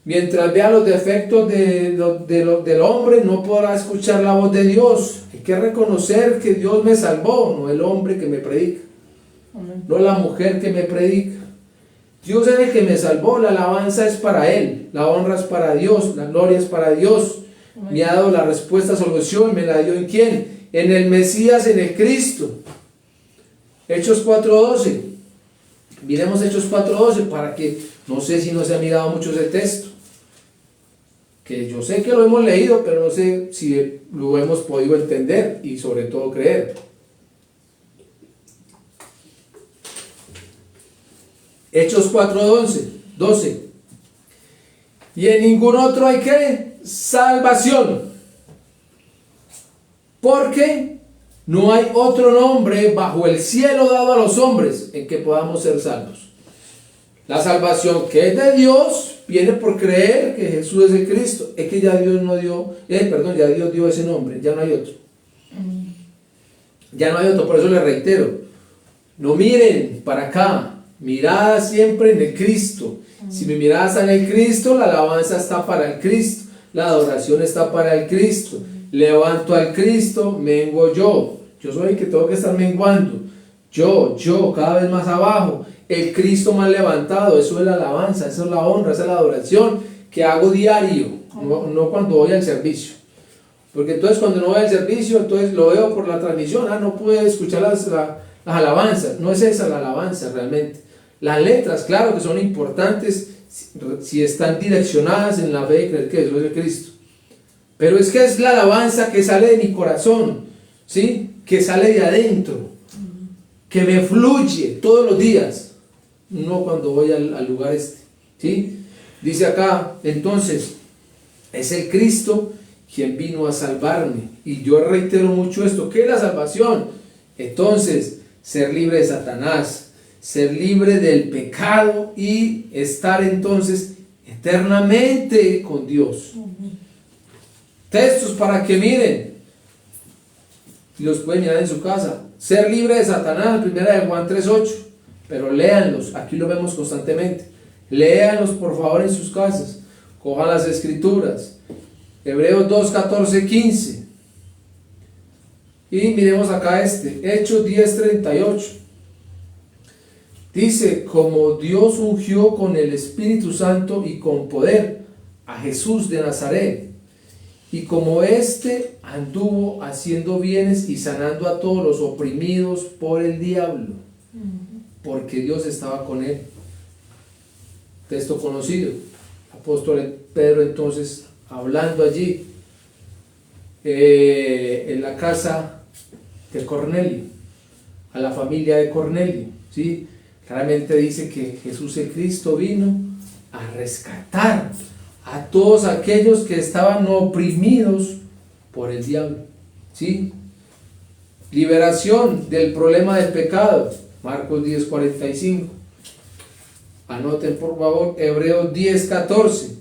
Speaker 1: Mientras vea los defectos del hombre, no podrá escuchar la voz de Dios. Hay que reconocer que Dios me salvó, no el hombre que me predica, no la mujer que me predica. Dios es el que me salvó, la alabanza es para Él, la honra es para Dios, la gloria es para Dios. Me ha dado la respuesta, solución, me la dio ¿en quién? En el Mesías, en el Cristo. Hechos 4:12. Miremos Hechos 4:12 para que, no sé si no se ha mirado mucho ese texto, que yo sé que lo hemos leído, pero no sé si lo hemos podido entender y sobre todo creer. Hechos 4:12. Y en ningún otro hay que salvación, porque no hay otro nombre bajo el cielo dado a los hombres en que podamos ser salvos. La salvación que es de Dios viene por creer que Jesús es el Cristo. Es que ya Dios no dio, ya Dios dio ese nombre, ya no hay otro. Ya no hay otro, por eso les reitero, no miren para acá, mirada siempre en el Cristo. Si mi mirada está en el Cristo, la alabanza está para el Cristo, la adoración está para el Cristo. Levanto al Cristo, menguo yo. Yo soy el que tengo que estar menguando. Yo, cada vez más abajo. El Cristo más levantado, eso es la alabanza, eso es la honra, esa es la adoración que hago diario, no cuando voy al servicio. Porque entonces cuando no voy al servicio, entonces lo veo por la transmisión, no pude escuchar las alabanzas. No es esa la alabanza realmente. Las letras, claro que son importantes si están direccionadas en la fe de creer que Jesús es el Cristo. pero es que es la alabanza que sale de mi corazón, ¿sí? Que sale de adentro, que me fluye todos los días, no cuando voy al lugar ¿sí? Dice acá, entonces, es el Cristo quien vino a salvarme. Y yo reitero mucho esto, ¿qué es la salvación? Entonces, ser libre de Satanás, ser libre del pecado y estar entonces eternamente con Dios. Textos para que miren, y los pueden mirar en su casa. Ser libre de Satanás, primera de Juan 3:8, pero léanlos, aquí lo vemos constantemente. Léanlos por favor en sus casas, cojan las escrituras. Hebreos 2:14-15. Y miremos acá Hechos 10:38. Dice, como Dios ungió con el Espíritu Santo y con poder a Jesús de Nazaret, y como éste anduvo haciendo bienes y sanando a todos los oprimidos por el diablo, porque Dios estaba con él. Texto conocido. Apóstol Pedro entonces hablando allí en la casa de Cornelio, a la familia de Cornelio, ¿sí? Claramente dice que Jesús el Cristo vino a rescatar a todos aquellos que estaban oprimidos por el diablo, ¿sí? Liberación del problema del pecado, Marcos 10:45. Anoten por favor, Hebreos 10:14,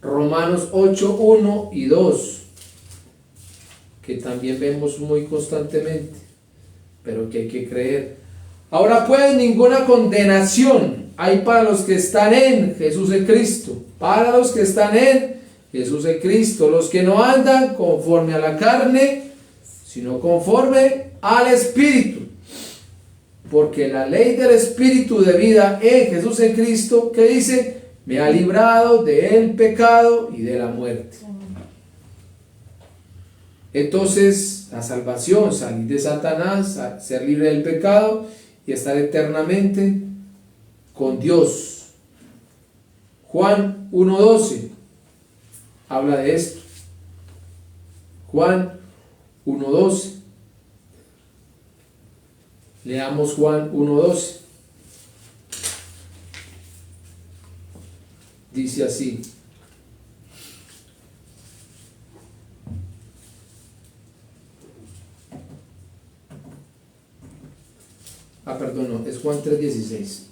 Speaker 1: Romanos 8:1 y 2, que también vemos muy constantemente, pero que hay que creer. Ahora pues ninguna condenación hay para los que están en Jesús el Cristo, para los que están en Jesús el Cristo, los que no andan conforme a la carne, sino conforme al Espíritu. Porque la ley del Espíritu de vida en Jesús el Cristo, que dice, me ha librado del pecado y de la muerte. Entonces, la salvación, salir de Satanás, ser libre del pecado y estar eternamente con Dios. Juan 1:12 habla de esto. Juan 1:12. Leamos Juan 1:12. Dice así. Perdón, no, es Juan 3:16.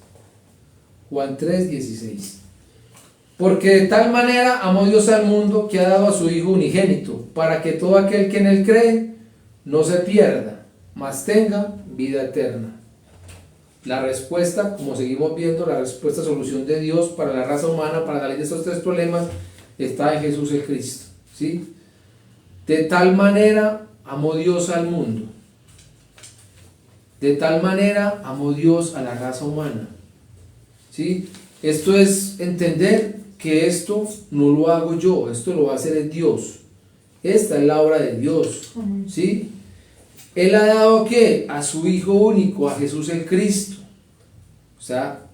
Speaker 1: Juan 3:16. Porque de tal manera amó Dios al mundo que ha dado a su Hijo unigénito, para que todo aquel que en él cree no se pierda, mas tenga vida eterna. La respuesta, como seguimos viendo, la respuesta, solución de Dios para la raza humana, para salir de estos tres problemas, está en Jesús el Cristo, ¿sí? De tal manera amó Dios al mundo. De tal manera amó Dios a la raza humana, ¿sí? Esto es entender que esto no lo hago yo, esto lo va a hacer el Dios. Esta es la obra de Dios, ¿sí? Él ha dado ¿qué? A su Hijo único, a Jesús el Cristo. O sea,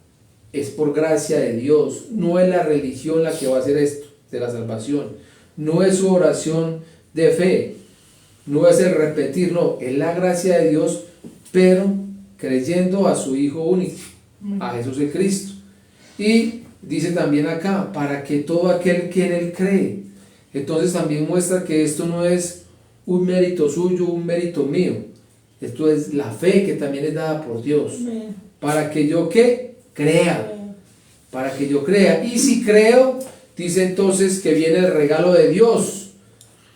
Speaker 1: es por gracia de Dios. No es la religión la que va a hacer esto, de la salvación. No es su oración de fe. No es el repetir, no. Es la gracia de Dios, pero creyendo a su Hijo único, a Jesús el Cristo. Y dice también acá, para que todo aquel que en él cree. Entonces también muestra que esto no es un mérito suyo, un mérito mío. Esto es la fe que también es dada por Dios. Para que yo ¿qué? Crea. Para que yo crea. Y si creo, dice entonces que viene el regalo de Dios.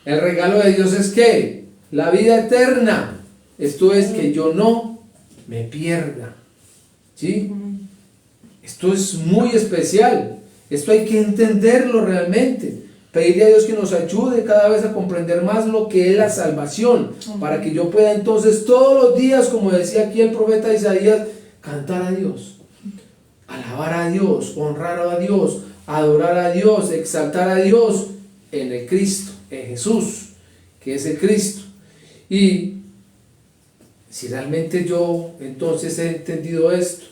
Speaker 1: El regalo de Dios es ¿qué? La vida eterna. Esto es que yo no me pierda. ¿Sí? Esto es muy especial. Esto hay que entenderlo realmente. Pedirle a Dios que nos ayude cada vez a comprender más lo que es la salvación, para que yo pueda entonces todos los días, como decía aquí el profeta Isaías, cantar a Dios, alabar a Dios, honrar a Dios, adorar a Dios, exaltar a Dios en el Cristo, en Jesús, que es el Cristo. Y si realmente yo entonces he entendido esto,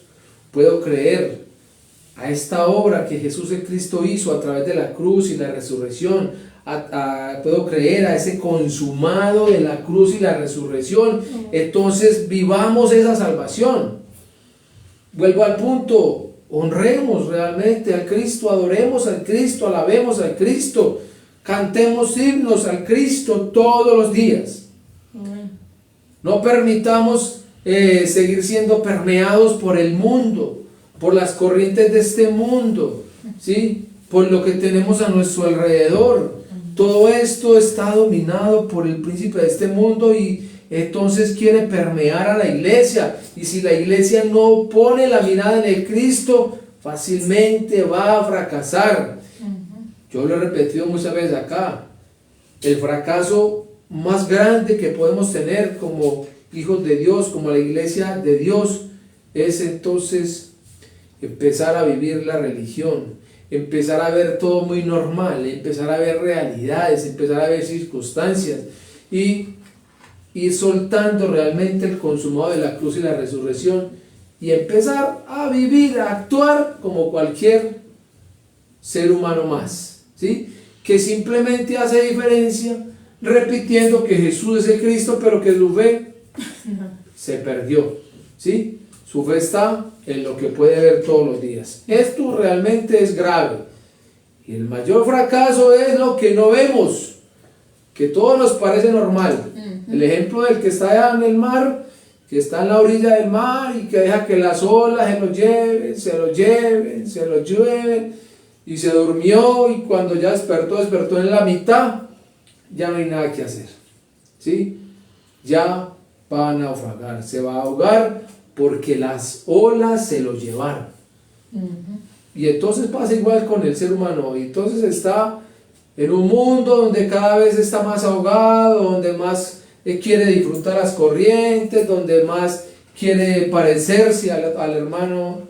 Speaker 1: puedo creer a esta obra que Jesús el Cristo hizo a través de la cruz y la resurrección, puedo creer a ese consumado de la cruz y la resurrección, entonces vivamos esa salvación. Vuelvo al punto, honremos realmente al Cristo, adoremos al Cristo, alabemos al Cristo, cantemos himnos al Cristo todos los días. No permitamos seguir siendo permeados por el mundo, por las corrientes de este mundo, ¿sí? Por lo que tenemos a nuestro alrededor. Todo esto está dominado por el príncipe de este mundo y entonces quiere permear a la iglesia. Y si la iglesia no pone la mirada en el Cristo, fácilmente va a fracasar. Yo lo he repetido muchas veces acá. El fracaso más grande que podemos tener como hijos de Dios, como la iglesia de Dios, es entonces empezar a vivir la religión, empezar a ver todo muy normal, empezar a ver realidades, empezar a ver circunstancias y ir soltando realmente el consumado de la cruz y la resurrección y empezar a vivir, a actuar como cualquier ser humano más, ¿sí? Que simplemente hace diferencia repitiendo que Jesús es el Cristo, pero que su fe se perdió, ¿sí? Su fe está en lo que puede ver todos los días. Esto realmente es grave. Y el mayor fracaso es lo que no vemos, que todo nos parece normal. El ejemplo del que está allá en el mar, que está en la orilla del mar y que deja que las olas se lo lleven, se lo lleven, se lo lleven, y se durmió y cuando ya despertó en la mitad, ya no hay nada que hacer, ¿sí? Ya va a naufragar, se va a ahogar porque las olas se lo llevaron. Y entonces pasa igual con el ser humano, y entonces está en un mundo donde cada vez está más ahogado, donde más quiere disfrutar las corrientes, donde más quiere parecerse al hermano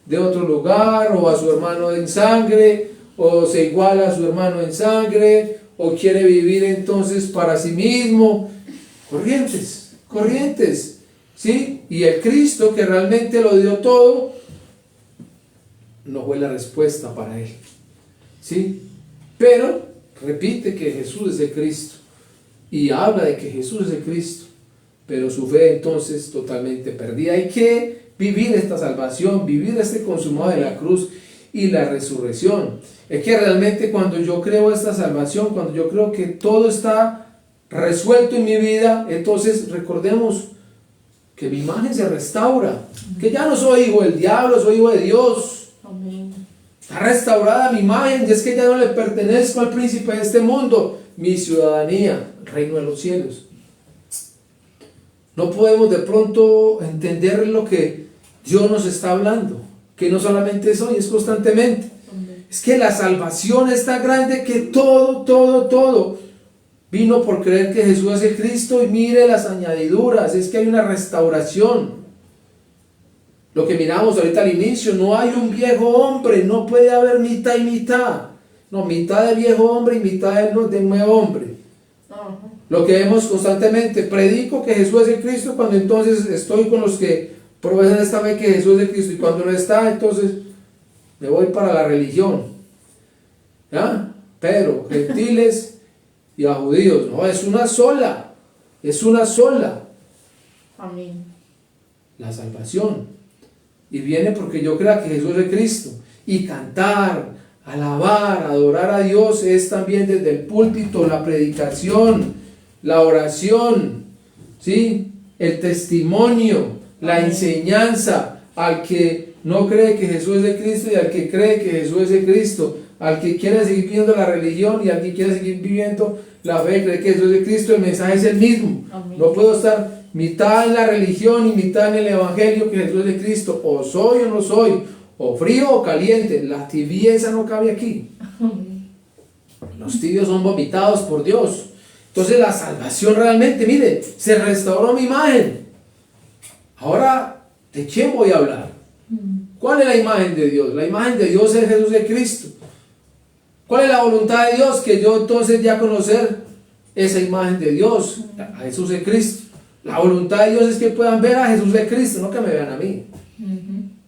Speaker 1: de otro lugar, o a su hermano en sangre, o se iguala a su hermano en sangre, o quiere vivir entonces para sí mismo. Corrientes, ¿sí? Y el Cristo que realmente lo dio todo, no fue la respuesta para él, ¿sí? Pero repite que Jesús es el Cristo y habla de que Jesús es el Cristo, pero su fe entonces totalmente perdida. Hay que vivir esta salvación, vivir este consumado de la cruz y la resurrección. Es que realmente cuando yo creo esta salvación, cuando yo creo que todo está resuelto en mi vida, entonces recordemos que mi imagen se restaura, que ya no soy hijo del diablo, soy hijo de Dios. Está restaurada mi imagen, y es que ya no le pertenezco al príncipe de este mundo, mi ciudadanía, el reino de los cielos. No podemos de pronto entender lo que Dios nos está hablando, que no solamente es hoy, es constantemente. Es que la salvación es tan grande que todo vino por creer que Jesús es el Cristo, y mire las añadiduras, es que hay una restauración. Lo que miramos ahorita al inicio, no hay un viejo hombre, no puede haber mitad y mitad. No, mitad de viejo hombre y mitad de nuevo hombre. Lo que vemos constantemente, predico que Jesús es el Cristo, cuando entonces estoy con los que profesan esta fe que Jesús es el Cristo, y cuando no está, entonces me voy para la religión. ¿Ya? Pero gentiles y a judíos, no, es una sola.
Speaker 2: Amén.
Speaker 1: La salvación. Y viene porque yo crea que Jesús es Cristo. Y cantar, alabar, adorar a Dios es también desde el púlpito, la predicación, la oración, ¿sí? El testimonio, la enseñanza al que no cree que Jesús es el Cristo y al que cree que Jesús es el Cristo, al que quiere seguir viviendo la religión y al que quiere seguir viviendo la fe, cree que Jesús es el Cristo, el mensaje es el mismo. Amén. No puedo estar mitad en la religión y mitad en el evangelio que Jesús es el Cristo, o soy o no soy, o frío o caliente. La tibieza no cabe aquí. Los tibios son vomitados por Dios. Entonces la salvación realmente, mire, se restauró mi imagen. Ahora, ¿de quién voy a hablar? ¿Cuál es la imagen de Dios? La imagen de Dios es Jesús el Cristo. ¿Cuál es la voluntad de Dios? Que yo entonces ya conocer esa imagen de Dios, a Jesús el Cristo. La voluntad de Dios es que puedan ver a Jesús el Cristo, no que me vean a mí.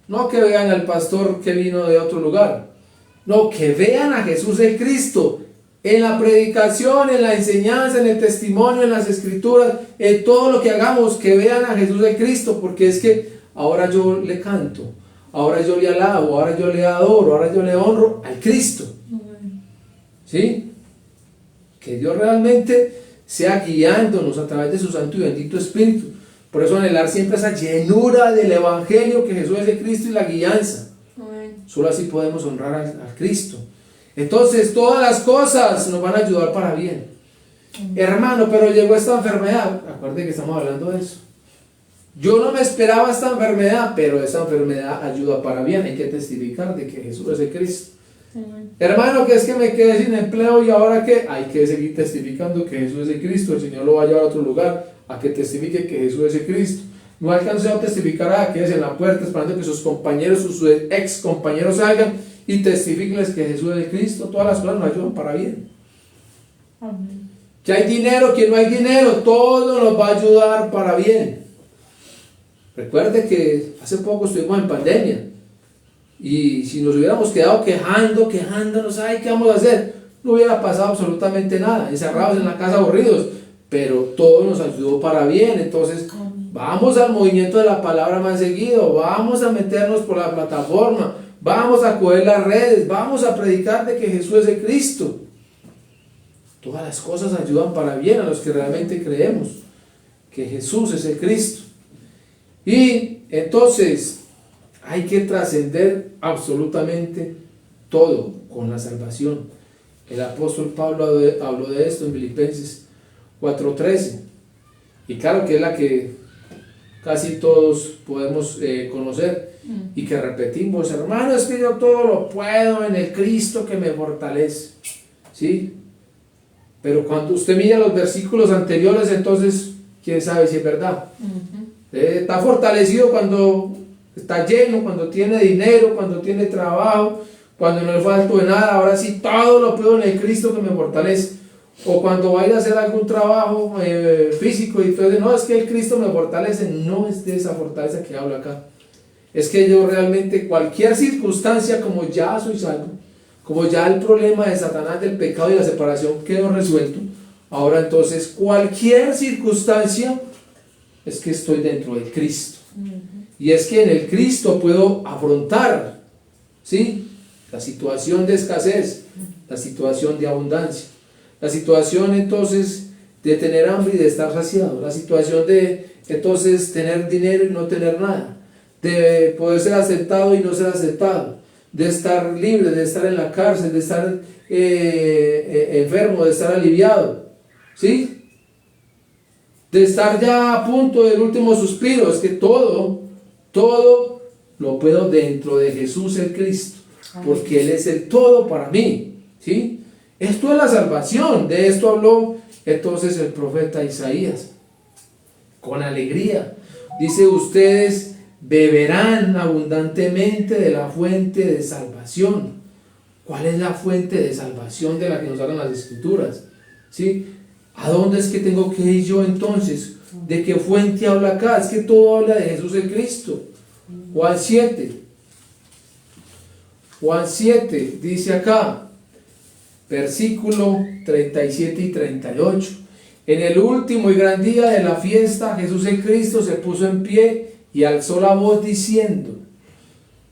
Speaker 1: No que vean al pastor que vino de otro lugar. No, que vean a Jesús el Cristo. en la predicación, en la enseñanza, en el testimonio, en las escrituras, en todo lo que hagamos, que vean a Jesús el Cristo, porque es que ahora yo le canto, ahora yo le alabo, ahora yo le adoro, ahora yo le honro al Cristo. ¿Sí? Que Dios realmente sea guiándonos a través de su Santo y bendito Espíritu. Por eso anhelar siempre esa llenura del Evangelio, que Jesús es el Cristo y la guianza. Solo así podemos honrar al Cristo. Entonces todas las cosas nos van a ayudar para bien. Hermano, pero llegó esta enfermedad. Acuérdense que estamos hablando de eso. Yo no me esperaba esta enfermedad, pero esta enfermedad ayuda para bien. Hay que testificar de que Jesús es el Cristo. Hermano, que es que me quedé sin empleo y ahora que hay que seguir testificando que Jesús es el Cristo. El Señor lo va a llevar a otro lugar a que testifique que Jesús es el Cristo. No alcancé a testificar a que es en la puerta esperando que sus compañeros, sus ex compañeros salgan y testifiquenles que Jesús es el Cristo. Todas las cosas nos ayudan para bien. Amén. Que hay dinero, que no hay dinero, todo nos va a ayudar para bien. Recuerde que hace poco estuvimos en pandemia y si nos hubiéramos quedado quejándonos, ay, ¿qué vamos a hacer? No hubiera pasado absolutamente nada, encerrados en la casa aburridos, pero todo nos ayudó para bien. Entonces vamos al movimiento de la palabra más seguido, vamos a meternos por la plataforma, vamos a coger las redes, vamos a predicar de que Jesús es el Cristo. Todas las cosas ayudan para bien a los que realmente creemos que Jesús es el Cristo. Y entonces hay que trascender absolutamente todo con la salvación. El apóstol Pablo habló de esto en Filipenses 4:13. Y claro que es la que casi todos podemos conocer y que repetimos: hermano, es que yo todo lo puedo en el Cristo que me fortalece. ¿Sí? Pero cuando usted mira los versículos anteriores, entonces, ¿quién sabe si es verdad? Está fortalecido cuando está lleno, cuando tiene dinero, cuando tiene trabajo, cuando no le falta de nada. Ahora sí, todo lo puedo en el Cristo que me fortalece. O cuando va a ir a hacer algún trabajo físico y entonces, no, es que el Cristo me fortalece. No es de esa fortaleza que hablo acá. Es que yo realmente, cualquier circunstancia, como ya soy salvo, como ya el problema de Satanás, del pecado y la separación quedó resuelto, ahora entonces cualquier circunstancia es que estoy dentro del Cristo. Y es que en el Cristo puedo afrontar, ¿sí?, la situación de escasez, la situación de abundancia, la situación entonces de tener hambre y de estar saciado, la situación de entonces tener dinero y no tener nada, de poder ser aceptado y no ser aceptado, de estar libre, de estar en la cárcel, de estar enfermo, de estar aliviado, ¿sí?, de estar ya a punto del último suspiro. Es que todo lo puedo dentro de Jesús el Cristo, porque Él es el todo para mí, ¿sí? Esto es la salvación. De esto habló entonces el profeta Isaías con alegría. Dice: ustedes beberán abundantemente de la fuente de salvación. ¿Cuál es la fuente de salvación de la que nos hablan las Escrituras? ¿Sí? ¿A dónde es que tengo que ir yo entonces? ¿De qué fuente habla acá? Es que todo habla de Jesús el Cristo. Juan 7 dice acá, versículo 37 y 38. En el último y gran día de la fiesta, Jesús el Cristo se puso en pie y alzó la voz diciendo: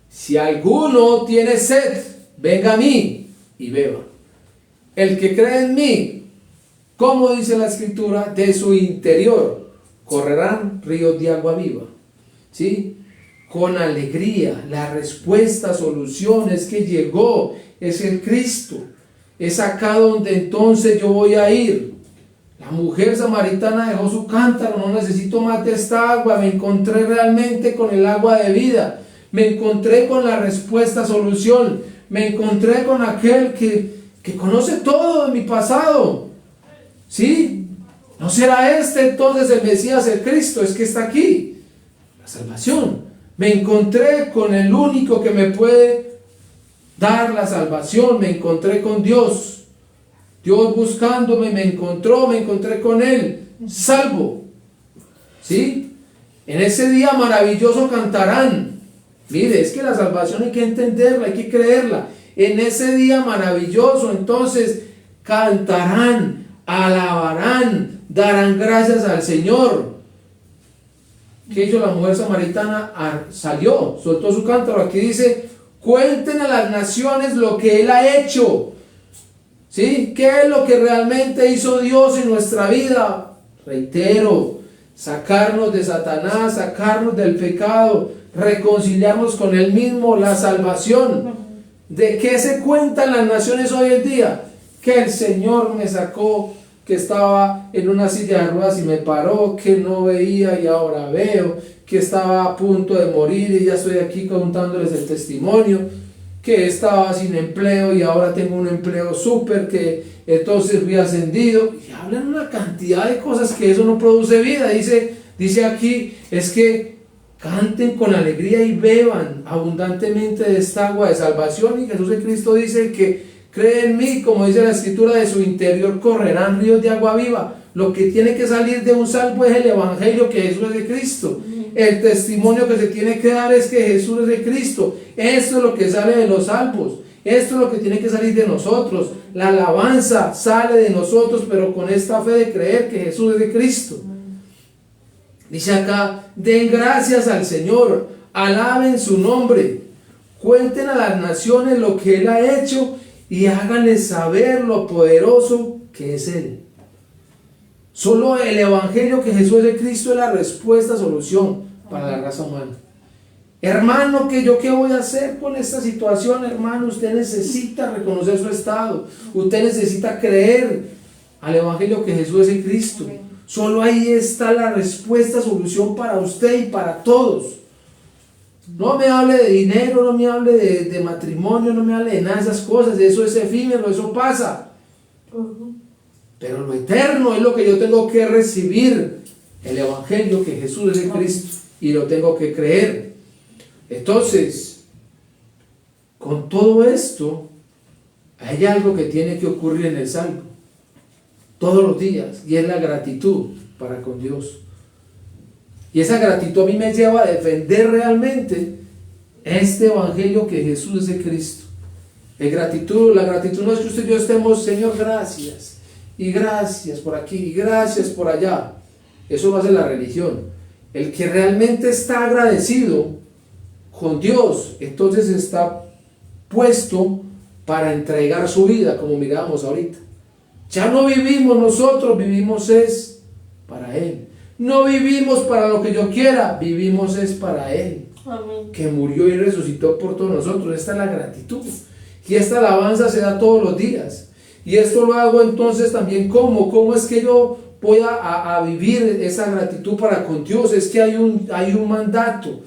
Speaker 1: si alguno tiene sed, venga a mí y beba. El que cree en mí, como dice la Escritura, de su interior correrán ríos de agua viva. ¿Sí? Con alegría. La respuesta, solución es que llegó, es el Cristo. Es acá donde entonces yo voy a ir. La mujer samaritana dejó su cántaro: no necesito más de esta agua, me encontré realmente con el agua de vida, me encontré con la respuesta, solución, me encontré con aquel que conoce todo de mi pasado. ¿Sí? ¿No será este entonces el Mesías, el Cristo? Es que está aquí, la salvación. Me encontré con el único que me puede dar la salvación, me encontré con Dios. Dios buscándome me encontré con Él, salvo. ¿Sí? En ese día maravilloso cantarán. Mire, es que la salvación hay que entenderla, hay que creerla. En ese día maravilloso, entonces, cantarán, alabarán, darán gracias al Señor. ¿Qué hizo la mujer samaritana? Salió, soltó su cántaro. Aquí dice, cuenten a las naciones lo que Él ha hecho. ¿Sí? ¿Qué es lo que realmente hizo Dios en nuestra vida? Reitero, sacarnos de Satanás, sacarnos del pecado, reconciliarnos con Él mismo, la salvación. ¿De qué se cuentan las naciones hoy en día? Que el Señor me sacó, que estaba en una silla de ruedas y me paró, que no veía y ahora veo, que estaba a punto de morir y ya estoy aquí contándoles el testimonio, que estaba sin empleo y ahora tengo un empleo súper, que entonces fui ascendido, y hablan una cantidad de cosas que eso no produce vida. Dice aquí, es que canten con alegría y beban abundantemente de esta agua de salvación. Y Jesús de Cristo dice que cree en mí, como dice la escritura, de su interior correrán ríos de agua viva. Lo que tiene que salir de un salvo es el evangelio, que Jesús es de Cristo. El testimonio que se tiene que dar es que Jesús es de Cristo. Esto es lo que sale de los salvos. Esto es lo que tiene que salir de nosotros. La alabanza sale de nosotros, pero con esta fe de creer que Jesús es de Cristo. Dice acá, den gracias al Señor, alaben su nombre, cuenten a las naciones lo que Él ha hecho y háganles saber lo poderoso que es Él. Solo el evangelio que Jesús es de Cristo es la respuesta, solución para la raza humana. Hermano, ¿qué voy a hacer con esta situación? Hermano, usted necesita reconocer su estado. Usted necesita creer al evangelio que Jesús es de Cristo. Solo ahí está la respuesta, solución para usted y para todos. No me hable de dinero, no me hable de matrimonio, no me hable de nada de esas cosas. Eso es efímero, eso pasa. Pero lo eterno es lo que yo tengo que recibir, el evangelio que Jesús es de Cristo, y lo tengo que creer. Entonces, con todo esto, hay algo que tiene que ocurrir en el salvo todos los días, y es la gratitud para con Dios. Y esa gratitud a mí me lleva a defender realmente este evangelio que Jesús es de Cristo. La gratitud no es que usted y yo estemos, Señor, gracias, y gracias por aquí, y gracias por allá. Eso va a ser la religión. El que realmente está agradecido con Dios, entonces está puesto para entregar su vida, como mirábamos ahorita. Ya no vivimos nosotros, vivimos es para Él. No vivimos para lo que yo quiera, vivimos es para Él. Amén. Que murió y resucitó por todos nosotros. Esta es la gratitud. Y esta alabanza se da todos los días. Y esto lo hago entonces también ¿cómo es que yo voy a vivir esa gratitud para con Dios? Es que hay un mandato.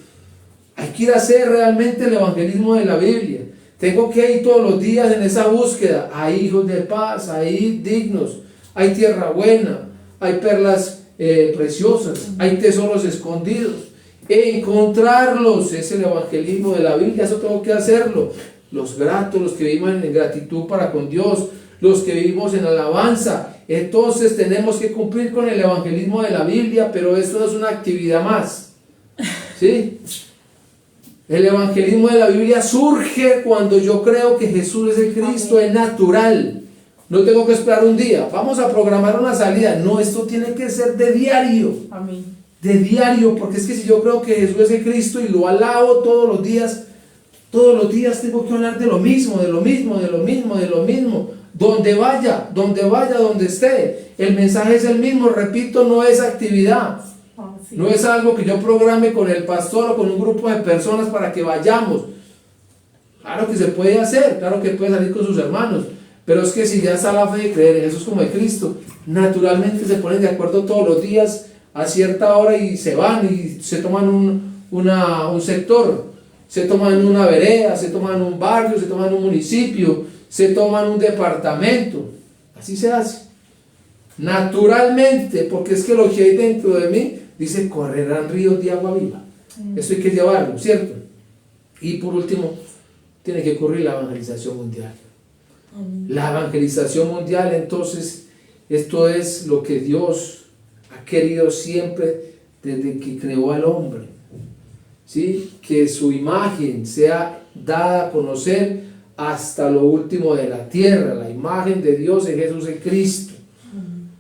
Speaker 1: Hay que ir a hacer realmente el evangelismo de la Biblia. Tengo que ir todos los días en esa búsqueda. Hay hijos de paz, hay dignos, hay tierra buena, hay perlas preciosas, hay tesoros escondidos. Encontrarlos es el evangelismo de la Biblia. Eso tengo que hacerlo. Los gratos, los que vivimos en gratitud para con Dios, los que vivimos en alabanza. Entonces tenemos que cumplir con el evangelismo de la Biblia, pero esto no es una actividad más. ¿Sí? El evangelismo de la Biblia surge cuando yo creo que Jesús es el Cristo. Amén. Es natural. No tengo que esperar un día. Vamos a programar una salida. No, esto tiene que ser de diario. Amén. De diario, porque es que si yo creo que Jesús es el Cristo y lo alabo todos los días tengo que hablar de lo mismo. Donde vaya, donde esté. El mensaje es el mismo, repito, no es actividad. No es algo que yo programe con el pastor o con un grupo de personas para que vayamos. Claro que se puede hacer, claro que puede salir con sus hermanos, pero es que si ya está la fe de creer en Jesús como de Cristo, naturalmente se ponen de acuerdo todos los días a cierta hora y se van y se toman un sector, se toman una vereda, se toman un barrio, se toman un municipio, se toman un departamento. Así se hace naturalmente, porque es que lo que hay dentro de mí dice, correrán ríos de agua viva. Esto hay que llevarlo, ¿cierto? Y por último, tiene que ocurrir la evangelización mundial. La evangelización mundial, entonces, esto es lo que Dios ha querido siempre desde que creó al hombre. ¿Sí? Que su imagen sea dada a conocer hasta lo último de la tierra. La imagen de Dios en Jesús el Cristo.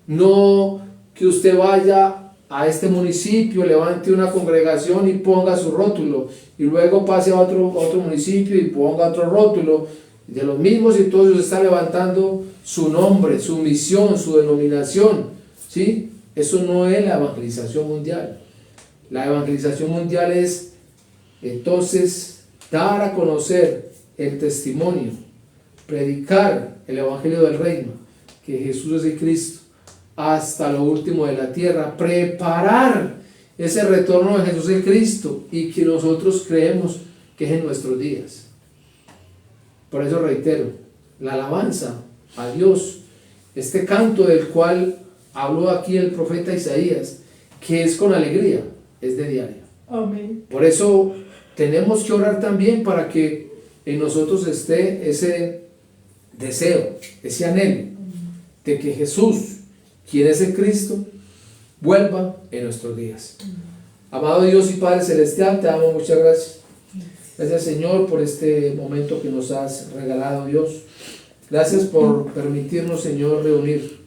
Speaker 1: No que usted vaya a este municipio, levante una congregación y ponga su rótulo, y luego pase a otro municipio y ponga otro rótulo, de los mismos, y todos usted está levantando su nombre, su misión, su denominación, ¿sí? Eso no es la evangelización mundial. La evangelización mundial es entonces dar a conocer el testimonio, predicar el evangelio del reino, que Jesús es el Cristo, hasta lo último de la tierra, preparar ese retorno de Jesús el Cristo, y que nosotros creemos que es en nuestros días. Por eso reitero, la alabanza a Dios, este canto del cual habló aquí el profeta Isaías, que es con alegría, es de diario.
Speaker 2: Amén.
Speaker 1: Por eso tenemos que orar también para que en nosotros esté ese deseo, ese anhelo de que Jesús, quien es el Cristo, vuelva en nuestros días. Amado Dios y Padre Celestial, te damos muchas gracias. Gracias, Señor, por este momento que nos has regalado, Dios. Gracias por permitirnos, Señor, reunir.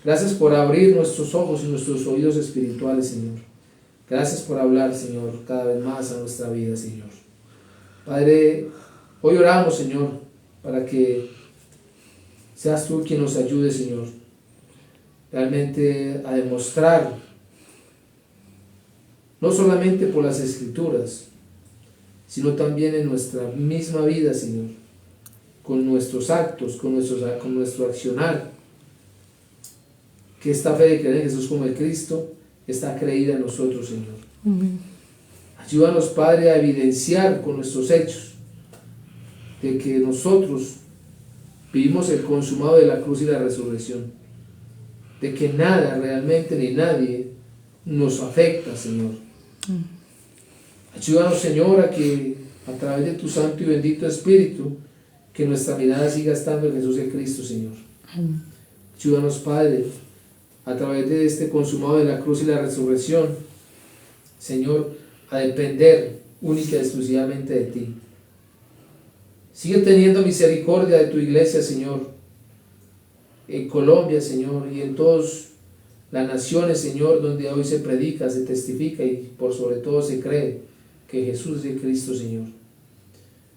Speaker 1: Gracias por abrir nuestros ojos y nuestros oídos espirituales, Señor. Gracias por hablar, Señor, cada vez más a nuestra vida, Señor. Padre, hoy oramos, Señor, para que seas tú quien nos ayude, Señor, realmente a demostrar, no solamente por las Escrituras, sino también en nuestra misma vida, Señor, con nuestros actos, con nuestro accionar, que esta fe de creer en Jesús como el Cristo está creída en nosotros, Señor.
Speaker 2: Amén.
Speaker 1: Ayúdanos, Padre, a evidenciar con nuestros hechos de que nosotros vivimos el consumado de la cruz y la resurrección, de que nada realmente ni nadie nos afecta, Señor. Ayúdanos, Señor, a que a través de tu Santo y bendito Espíritu, que nuestra mirada siga estando en Jesús el Cristo, Señor. Ayúdanos, Padre, a través de este consumado de la cruz y la resurrección, Señor, a depender única y exclusivamente de ti. Sigue teniendo misericordia de tu iglesia, Señor, en Colombia, Señor, y en todas las naciones, Señor, donde hoy se predica, se testifica y por sobre todo se cree que Jesús es el Cristo, Señor.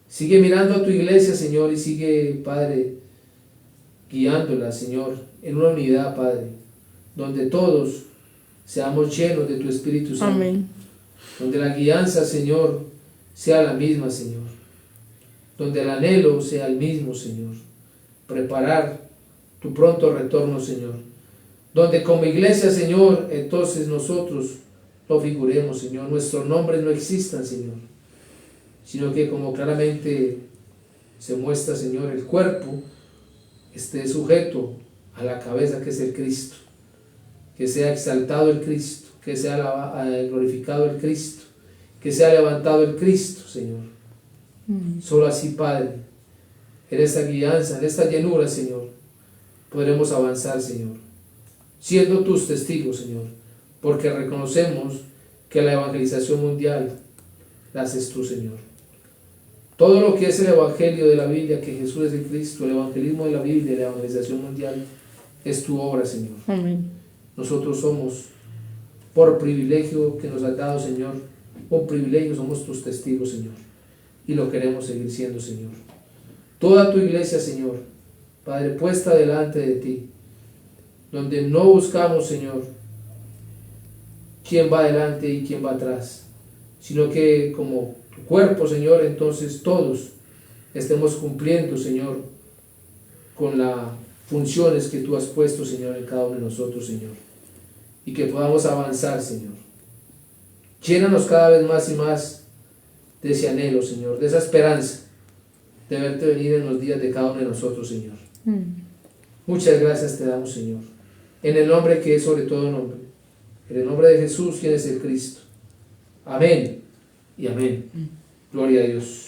Speaker 1: Sigue mirando a tu iglesia, Señor, y sigue, Padre, guiándola, Señor, en una unidad, Padre, donde todos seamos llenos de tu Espíritu Santo.
Speaker 2: Amén.
Speaker 1: Donde la guianza, Señor, sea la misma, Señor. Donde el anhelo sea el mismo, Señor. Preparar tu pronto retorno, Señor. Donde como iglesia, Señor, entonces nosotros no figuremos, Señor. Nuestros nombres no existan, Señor. Sino que como claramente se muestra, Señor, el cuerpo esté sujeto a la cabeza que es el Cristo. Que sea exaltado el Cristo, que sea glorificado el Cristo, que sea levantado el Cristo, Señor. Solo así, Padre, en esta guianza, en esta llenura, Señor, podremos avanzar, Señor, siendo tus testigos, Señor, porque reconocemos que la evangelización mundial la haces tú, Señor. Todo lo que es el evangelio de la Biblia, que Jesús es el Cristo, el evangelismo de la Biblia y la evangelización mundial, es tu obra, Señor.
Speaker 2: Amén.
Speaker 1: Nosotros somos, por privilegio que nos has dado, Señor, por privilegio somos tus testigos, Señor, y lo queremos seguir siendo, Señor. Toda tu iglesia, Señor, Padre, puesta delante de ti, donde no buscamos, Señor, quién va adelante y quién va atrás, sino que como tu cuerpo, Señor, entonces todos estemos cumpliendo, Señor, con las funciones que tú has puesto, Señor, en cada uno de nosotros, Señor, y que podamos avanzar, Señor. Llénanos cada vez más y más de ese anhelo, Señor, de esa esperanza de verte venir en los días de cada uno de nosotros, Señor. Muchas gracias te damos, Señor, en el nombre que es sobre todo nombre, en el nombre de Jesús, quien es el Cristo. Amén y amén. Gloria a Dios.